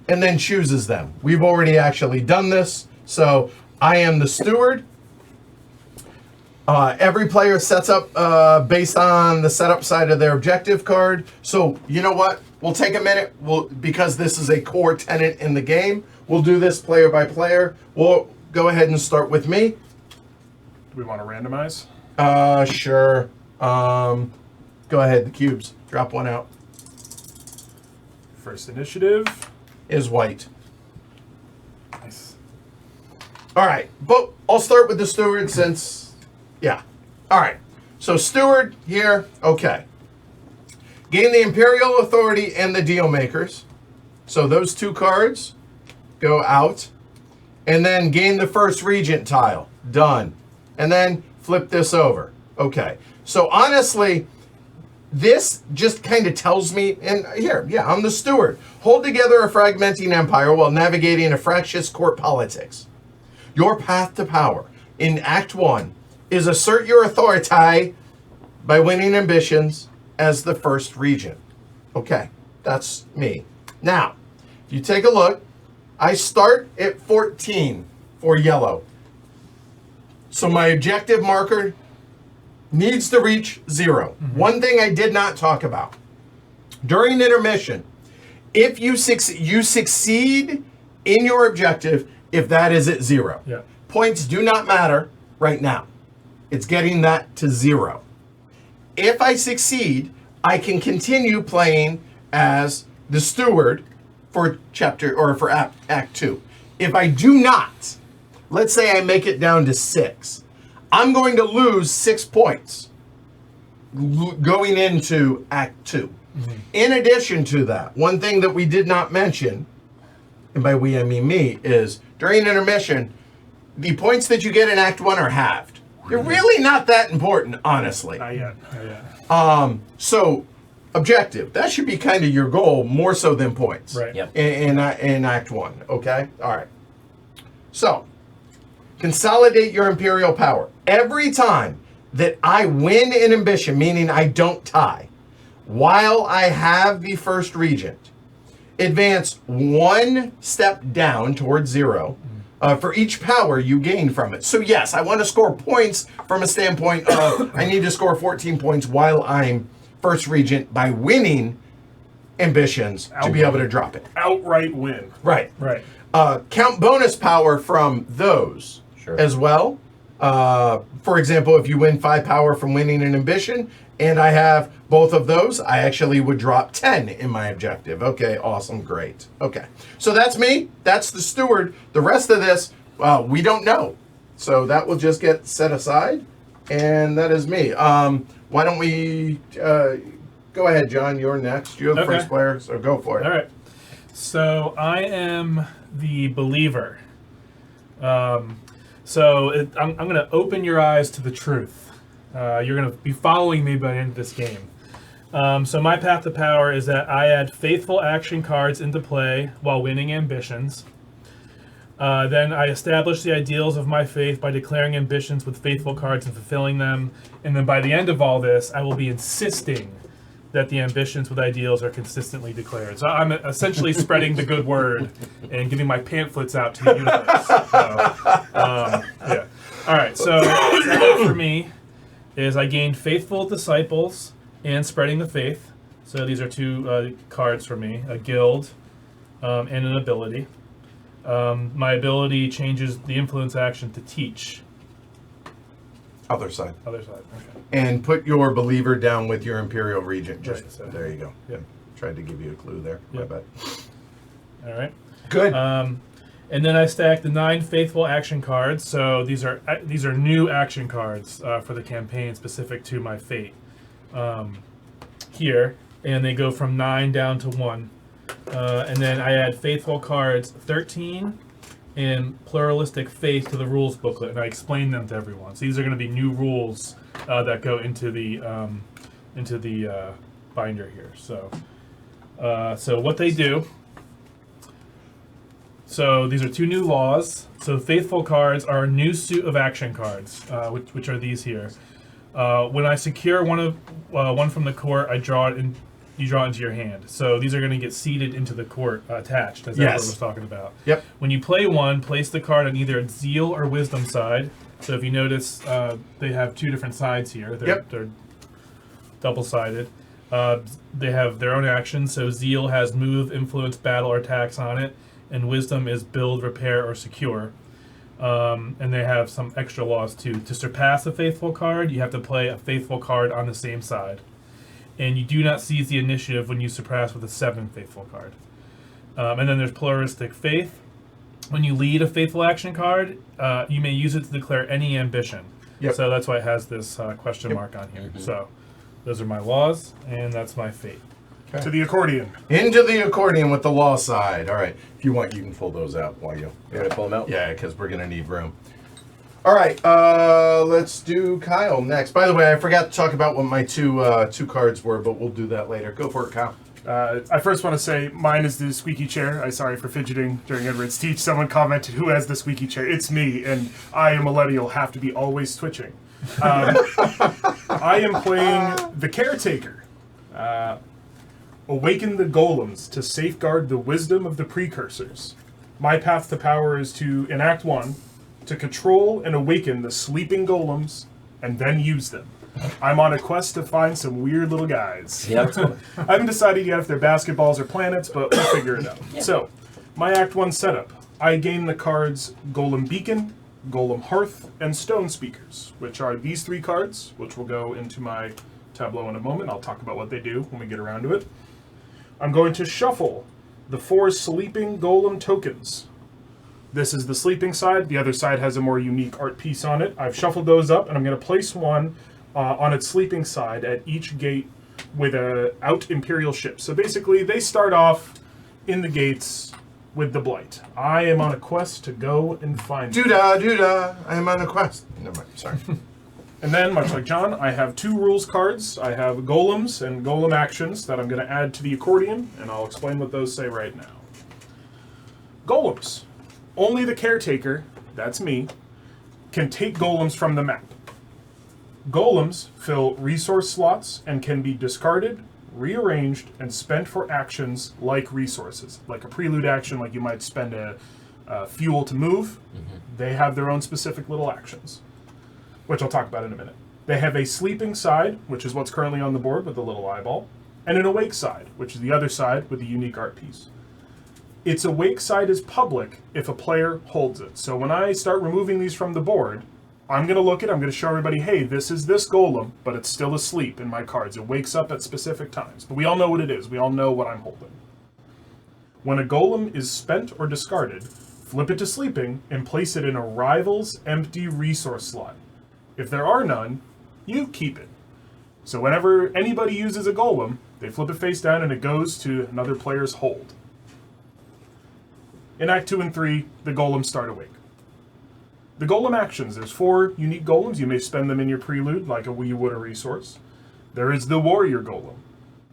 and then chooses them. We've already actually done this. So I am the steward. Every player sets up based on the setup side of their objective card. So you know what? We'll take a minute. Because this is a core tenet in the game, we'll do this player by player. We'll go ahead and start with me. Do we want to randomize? Sure. Go ahead, the cubes. Drop one out. First initiative is white. Nice. All right, but I'll start with the steward since, yeah. All right, so steward here, okay. Gain the Imperial authority and the deal makers. So those 2 cards go out. And then gain the first regent tile. Done. And then flip this over. Okay. So honestly, this just kind of tells me, and here, yeah, I'm the steward. Hold together a fragmenting empire while navigating a fractious court politics. Your path to power in Act 1 is assert your authority by winning ambitions as the first regent. Okay, that's me. Now, if you take a look, I start at 14 for yellow. So my objective marker needs to reach 0. One thing I did not talk about. During intermission, if you succeed in your objective if that is at 0. Yeah. Points do not matter right now. It's getting that to 0. If I succeed, I can continue playing as the steward for chapter or for Act 2. If I do not, let's say I make it down to 6, I'm going to lose 6 points going into Act 2. In addition to that, one thing that we did not mention, and by we I mean me, is during intermission, the points that you get in Act 1 are halved. They're really not that important, honestly. Not yet. Not yet. So, objective. That should be kind of your goal, more so than points. Right. Yep. In Act 1, okay? All right. So, consolidate your Imperial power. Every time that I win an ambition, meaning I don't tie, while I have the first regent, advance 1 step down towards 0 for each power you gain from it. So yes, I want to score points from a standpoint of I need to score 14 points while I'm first regent by winning ambitions to be able to drop it. Outright win. Right. Right. Count bonus power from those as well. For example, if you win 5 power from winning an ambition, and I have both of those, I actually would drop 10 in my objective. Okay, awesome, great. Okay, so that's me. That's the steward. The rest of this, we don't know. So that will just get set aside, and that is me. Why don't we go ahead, John? You're next. You're the first player, so go for it. All right. So I am the believer. I'm going to open your eyes to the truth. You're going to be following me by the end of this game. So my path to power is that I add faithful action cards into play while winning ambitions. Then I establish the ideals of my faith by declaring ambitions with faithful cards and fulfilling them. And then by the end of all this, I will be insisting that the ambitions with ideals are consistently declared. So I'm essentially spreading the good word and giving my pamphlets out to the universe. Yeah. All right, so for me is I gained faithful disciples and spreading the faith. So these are 2 cards for me, a guild and an ability. My ability changes the influence action to teach. Other side. Other side. Okay. And put your believer down with your Imperial Regent. Just Right, so- there you go. Yep. Tried to give you a clue there. My Yep. bad. All right. Good. And then I stacked the 9 faithful action cards. So these are new action cards for the campaign specific to my fate here, and they go from 9 down to 1. And then I add faithful cards 13 and pluralistic faith to the rules booklet, and I explain them to everyone. So these are going to be new rules that go into the binder here. So what they do. So these are 2 new laws. So faithful cards are a new suit of action cards, which are these here. When I secure one from the court, I draw it in. You draw it into your hand. So these are going to get seeded into the court, attached, as Edward was talking about. Yep. When you play one, place the card on either its zeal or wisdom side. So if you notice, they have 2 different sides here. They're double-sided. They have their own actions. So zeal has move, influence, battle, or attacks on it, and wisdom is build, repair, or secure. And they have some extra laws too. To surpass a faithful card, you have to play a faithful card on the same side. And you do not seize the initiative when you surpass with a 7 faithful card. And then there's pluralistic faith. When you lead a faithful action card, you may use it to declare any ambition. Yep. So that's why it has this question mark on here. So those are my laws, and that's my fate. To the accordion. Into the accordion with the law side. All right. If you want, you can pull those out while you. You want to pull them out? Yeah, because we're gonna need room. All right. Let's do Kyle next. By the way, I forgot to talk about what my two cards were, but we'll do that later. Go for it, Kyle. I first want to say mine is the squeaky chair. I'm sorry for fidgeting during Edward's teach. Someone commented, "Who has the squeaky chair?" It's me, and I, a millennial, have to be always twitching. I am playing the Caretaker. Awaken the golems to safeguard the wisdom of the precursors. My path to power is to enact 1, to control and awaken the sleeping golems, and then use them. I'm on a quest to find some weird little guys. Yep. I haven't decided yet if they're basketballs or planets, but we'll figure it out. So, my Act 1 setup. I gain the cards Golem Beacon, Golem Hearth, and Stone Speakers, which are these 3 cards, which will go into my tableau in a moment. I'll talk about what they do when we get around to it. I'm going to shuffle the 4 sleeping golem tokens. This is the sleeping side. The other side has a more unique art piece on it. I've shuffled those up, and I'm going to place one on its sleeping side at each gate with a out Imperial ship. So basically, they start off in the gates with the blight. I am on a quest to go and find them. Doo-da. I am on a quest. Never mind. Sorry. And then, much like John, I have 2 rules cards. I have golems and golem actions that I'm going to add to the accordion, and I'll explain what those say right now. Golems. Only the Caretaker, that's me, can take golems from the map. Golems fill resource slots and can be discarded, rearranged, and spent for actions like resources. Like a prelude action, like you might spend a fuel to move. They have their own specific little actions, which I'll talk about in a minute. They have a sleeping side, which is what's currently on the board with the little eyeball, and an awake side, which is the other side with the unique art piece. Its awake side is public if a player holds it. So when I start removing these from the board, I'm going to look at it, I'm going to show everybody, hey, this is this golem, but it's still asleep in my cards. It wakes up at specific times. But we all know what it is. We all know what I'm holding. When a golem is spent or discarded, flip it to sleeping and place it in a rival's empty resource slot. If there are none, you keep it. So whenever anybody uses a golem, they flip it face down and it goes to another player's hold. In Act 2 and 3, the golems start awake. The golem actions, there's 4 unique golems. You may spend them in your prelude like you would a resource. There is the warrior golem.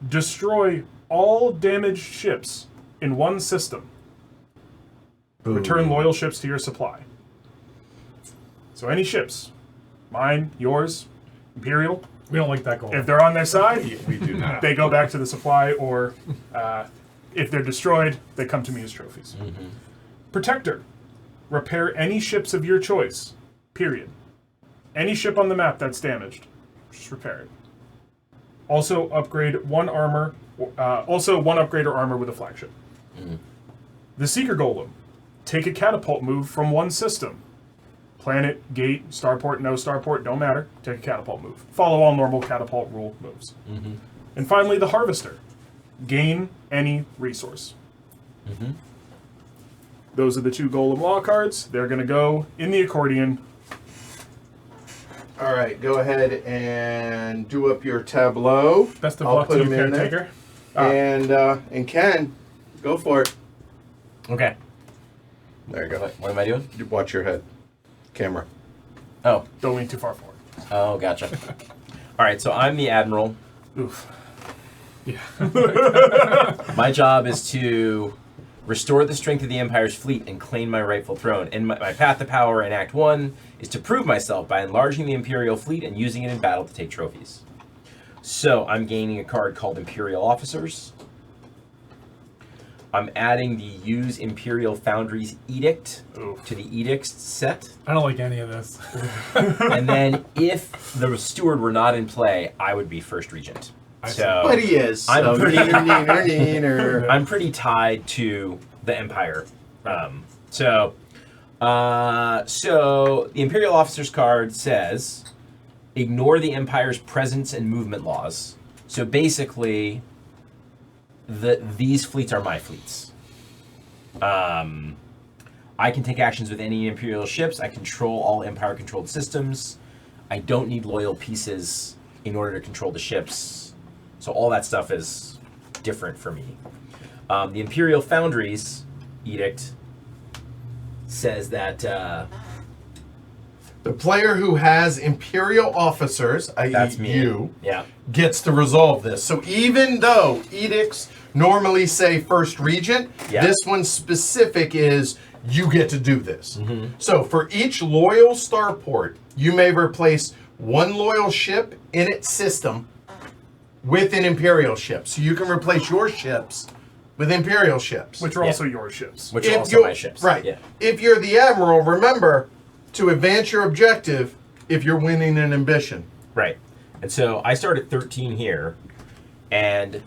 Destroy all damaged ships in one system. Boom. Return loyal ships to your supply. So any ships, mine, yours, Imperial, We don't like that goal. if they're on their side, We do not. they go back to the supply, or if they're destroyed, they come to me as trophies. Protector. Repair any ships of your choice. Period. Any ship on the map that's damaged, just repair it. Also upgrade one armor. One upgrade or armor with a flagship. The Seeker Golem. Take a catapult move from one system. Planet, gate, starport, no starport, don't matter. Take a catapult move. Follow all normal catapult rule moves. Mm-hmm. And finally, the Harvester. Gain any resource. Mm-hmm. Those are the 2 Golem Law cards. They're going to go in the accordion. All right, go ahead and do up your tableau. Best of I'll luck put to you, them in there. caretaker. And Ken, go for it. Okay. There you go. What am I doing? You watch your head. Camera. Oh. Don't lean too far forward. Oh, gotcha. All right, so I'm the admiral. Oof. Yeah. My job is to restore the strength of the Empire's fleet and claim my rightful throne. And my path to power in Act 1 is to prove myself by enlarging the Imperial fleet and using it in battle to take trophies. So I'm gaining a card called Imperial Officers. I'm adding the Use Imperial Foundries Edict Oof. to the Edicts set. I don't like any of this. And then if the Steward were not in play, I would be First Regent. So But he is. I'm so pretty- neener. I'm pretty tied to the Empire. So the Imperial Officers card says, ignore the Empire's presence and movement laws. So basically, these fleets are my fleets. I can take actions with any Imperial ships. I control all Empire-controlled systems. I don't need loyal pieces in order to control the ships. So all that stuff is different for me. The Imperial Foundries Edict says that The player who has Imperial officers, i.e. that's me. you, Yeah. gets to resolve this. So even though edicts normally say First Regent, Yeah. this one specific is you get to do this. Mm-hmm. So for each loyal starport, you may replace one loyal ship in its system with an Imperial ship. So you can replace your ships with Imperial ships. Which are Yeah. also your ships. Which are also you're- my ships. Right. Yeah. If you're the Admiral, remember to advance your objective if you're winning an ambition. Right. And so I start at 13 here, and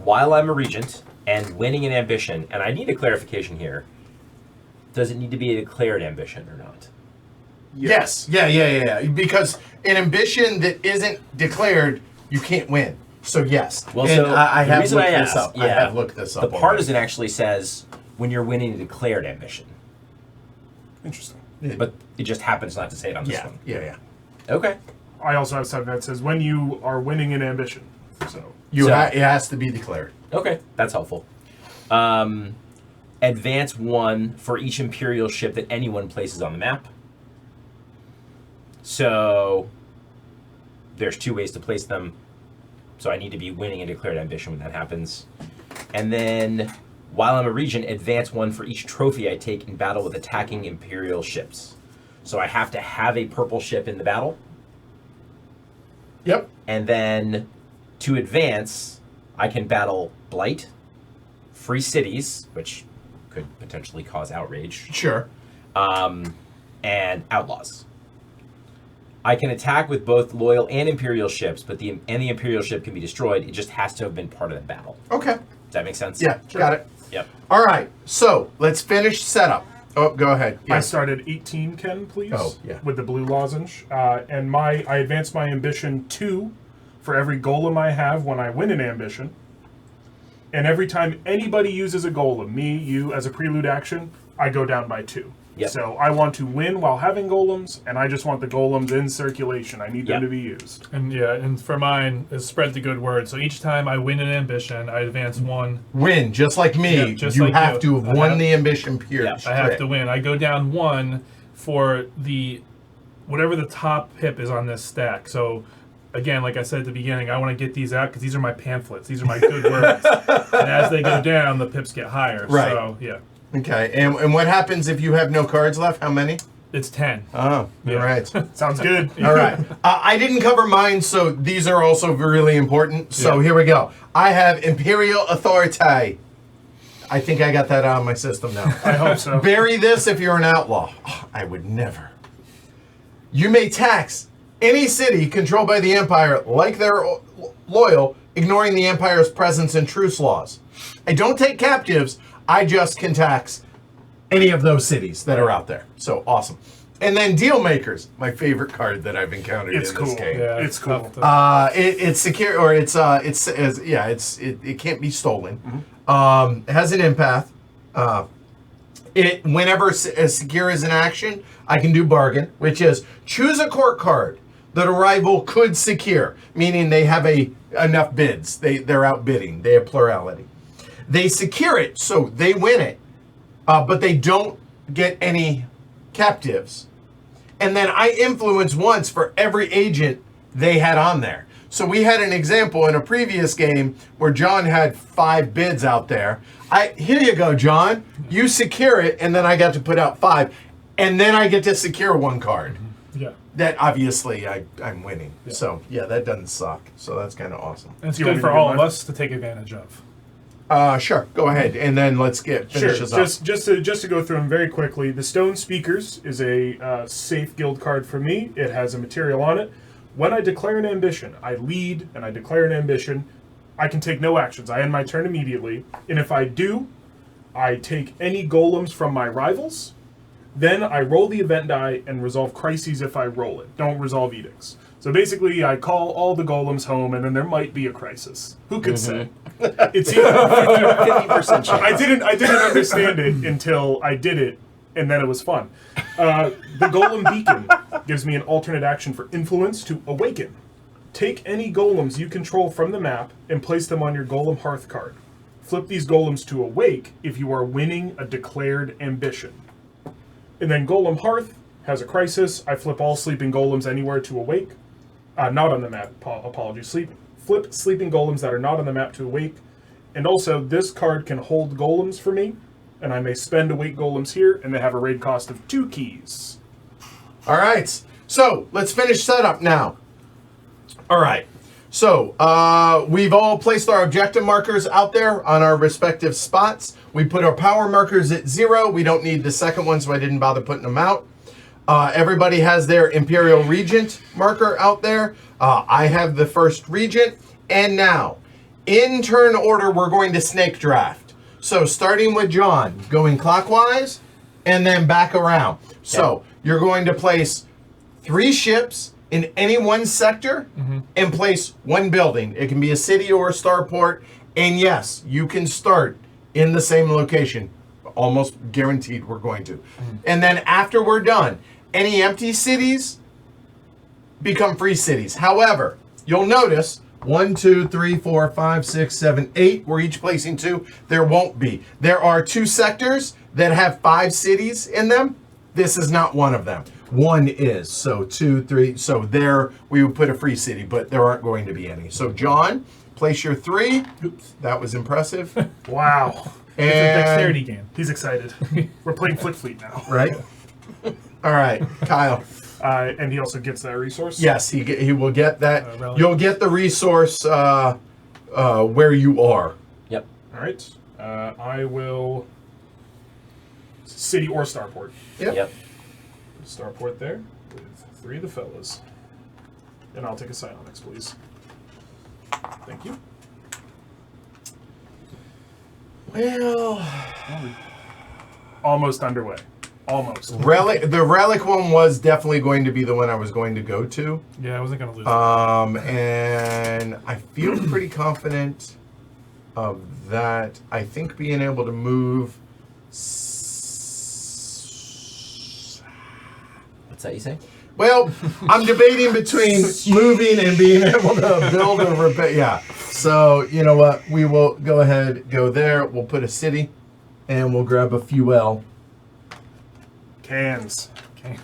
while I'm a regent and winning an ambition, and I need a clarification here, does it need to be a declared ambition or not? Yes. Yeah. Because an ambition that isn't declared, you can't win. So yes. Well, And so I the have reason looked I this asked, up. I have looked this up. The partisan actually says when you're winning a declared ambition, Interesting. but it just happens not to say it on this Yeah. one. Yeah. Okay. I also have something that says when you are winning an ambition. So It has to be declared. Okay, that's helpful. Advance 1 for each Imperial ship that anyone places on the map. So there's 2 ways to place them. So I need to be winning a declared ambition when that happens. And then while I'm a regent, advance 1 for each trophy I take in battle with attacking Imperial ships. So I have to have a purple ship in the battle. Yep. And then to advance, I can battle blight, free cities, which could potentially cause outrage, Sure. and outlaws. I can attack with both loyal and Imperial ships, but the Imperial ship can be destroyed. It just has to have been part of the battle. Okay. Does that make sense? Yeah. Got it. Yep. All right. So let's finish setup. Oh, go ahead. I Yes. started 18, Ken, please. Oh, yeah. With the blue lozenge. And I advanced my ambition 2 for every golem I have when I win an ambition. And every time anybody uses a golem, me, you, as a prelude action, I go down by 2. Yep. So I want to win while having golems, and I just want the golems in circulation. I need them Yep. to be used. And for mine is spread the good word. So each time I win an ambition, I advance 1. Win, just like me. Yeah, just you like have you. to have I won have- the ambition period. Yeah, I have to win. I go down 1 for the whatever the top pip is on this stack. So again, like I said at the beginning, I want to get these out because these are my pamphlets. These are my good words. And as they go down, the pips get higher. Right. So yeah, Okay. And what happens if you have no cards left? How many? it's 10. Oh, you're Yeah. right. Sounds good. All right. I didn't cover mine, so these are also really important. So Yeah. here we go. I have Imperial Authority. I think I got that out of my system now. I hope so. Bury this if you're an outlaw. Oh, I would never. You may tax any city controlled by the Empire like they're loyal, ignoring the Empire's presence and truce laws. I don't take captives. I just can tax any of those cities that are out there. So awesome. And then Deal Makers, my favorite card that I've encountered It's in cool. this game. Yeah, It's cool. tough to- It's secure, or it can't be stolen. It has an empath. Whenever secure is in action, I can do bargain, which is choose a court card that a rival could secure, meaning they have enough bids. They're outbidding. They have plurality. They secure it, so they win it, but they don't get any captives. And then I influence once for every agent they had on there. So we had an example in a previous game where John had 5 bids out there. Here you go, John. You secure it, and then I got to put out 5, and then I get to secure 1 card. Yeah. That obviously I'm winning. Yeah. So yeah, that doesn't suck. So that's kind of awesome. And it's Do you want good me to for do all of mine? us to take advantage of. Sure. Go ahead, and then let's finish this up. Just to go through them very quickly. The Stone Speakers is a safe guild card for me. It has a material on it. When I declare an ambition, I lead and I declare an ambition. I can take no actions. I end my turn immediately, and if I do, I take any golems from my rivals. Then I roll the event die and resolve crises if I roll it. Don't resolve edicts. So basically, I call all the golems home, and then there might be a crisis. Who could say? It's either 50% chance. I didn't understand it until I did it, and then it was fun. The Golem Beacon gives me an alternate action for influence to awaken. Take any golems you control from the map and place them on your Golem Hearth card. Flip these golems to awake if you are winning a declared ambition. And then Golem Hearth has a crisis. I flip all sleeping golems anywhere to awake. Not on the map, apologies. Flip sleeping golems that are not on the map to awake. And also, this card can hold golems for me, and I may spend awake golems here, and they have a raid cost of 2 keys. All right. So let's finish setup now. All right. So we've all placed our objective markers out there on our respective spots. We put our power markers at 0. We don't need the second one, so I didn't bother putting them out. Everybody has their Imperial Regent marker out there. I have the first Regent. And now, in turn order, we're going to snake draft. So starting with John, going clockwise, and then back around. So you're going to place 3 ships in any one sector and place 1 building. It can be a city or a starport. And yes, you can start in the same location. Almost guaranteed we're going to. And then after we're done, any empty cities become free cities. However, you'll notice 1, 2, 3, 4, 5, 6, 7, 8. We're each placing 2. There won't be. There are 2 sectors that have 5 cities in them. This is not one of them. 1 is. So 2, 3. So there we would put a free city, but there aren't going to be any. So John, place your 3. Oops, that was impressive. Wow. It's a dexterity game. He's excited. We're playing Flick Fleet now. Right? All right, Kyle. And he also gets that resource? Yes, he will get that. Relic. You'll get the resource where you are. Yep. All right. I will... City or Starport. Yep. Starport there with 3 of the fellas. And I'll take a psionics, please. Thank you. Well, Almost underway. Almost. the relic one was definitely going to be the one I was going to go to. Yeah, I wasn't going to lose. And I feel pretty confident of that. I think being able to move. What's that you say? Well, I'm debating between moving and being able to build a repair. Yeah. So, you know what? We will go ahead, go there. We'll put a city, and we'll grab a fuel. Cans. Okay.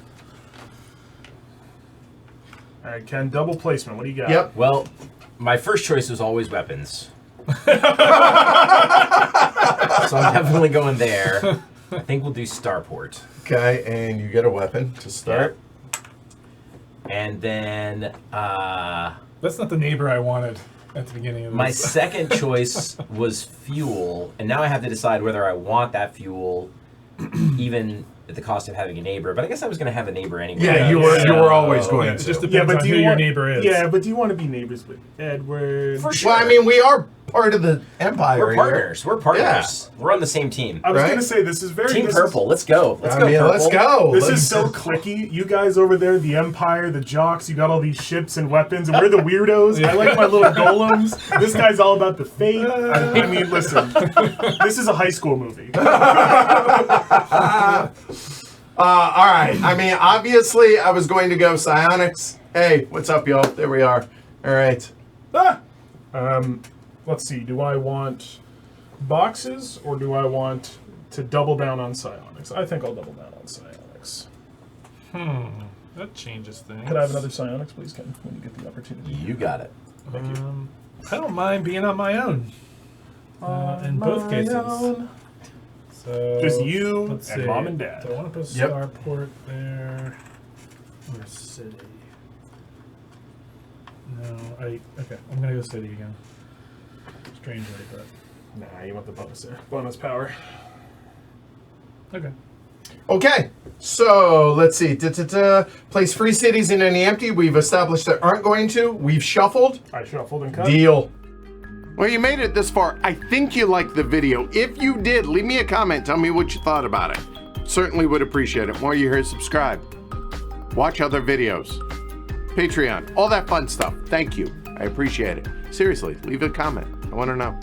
All right, Ken, double placement. What do you got? Yep. Well, my first choice was always weapons. So I'm definitely going there. I think we'll do Starport. Okay, and you get a weapon to start. And then That's not the neighbor I wanted at the beginning of this. my second choice was fuel. And now I have to decide whether I want that fuel even at the cost of having a neighbor. But I guess I was going to have a neighbor anyway. Yeah, you were always going It to. just depends on who your neighbor is. Yeah, but do you want to be neighbors with Edward? For sure. Well, I mean, we are part of the Empire. We're here. partners. We're partners. We're on the same team. I was Right? going to say, this is very... Team this Purple. Let's go. Let's I go, mean, Purple. let's go. This Let's- is so clicky. You guys over there, the Empire, the jocks, you got all these ships and weapons, and we're the weirdos. I like my little golems. This guy's all about the fate. I mean, listen, this is a high school movie. all right. I mean, obviously, I was going to go psionics. Hey, what's up, y'all? There we are. All right. Ah! Let's see. Do I want boxes, or do I want to double down on psionics? I think I'll double down on psionics. That changes things. Could I have another psionics, please, Ken, when you get the opportunity? You got it. Thank you. I don't mind being on my own. In both cases. So Just you let's and see. Mom and Dad. Do I want to put Yep. Starport there? Or city? No, okay. I'm gonna go city again. Strangely, but Nah, you want the bonus there. Bonus power. okay. Okay. So let's see. Place free cities in any empty. We've established that aren't going to. We've shuffled. I shuffled and cut. Deal. Well, you made it this far. I think you liked the video. If you did, leave me a comment. Tell me what you thought about it. Certainly would appreciate it. While you're here, subscribe. Watch other videos. Patreon. All that fun stuff. Thank you. I appreciate it. Seriously, leave a comment. I want to know.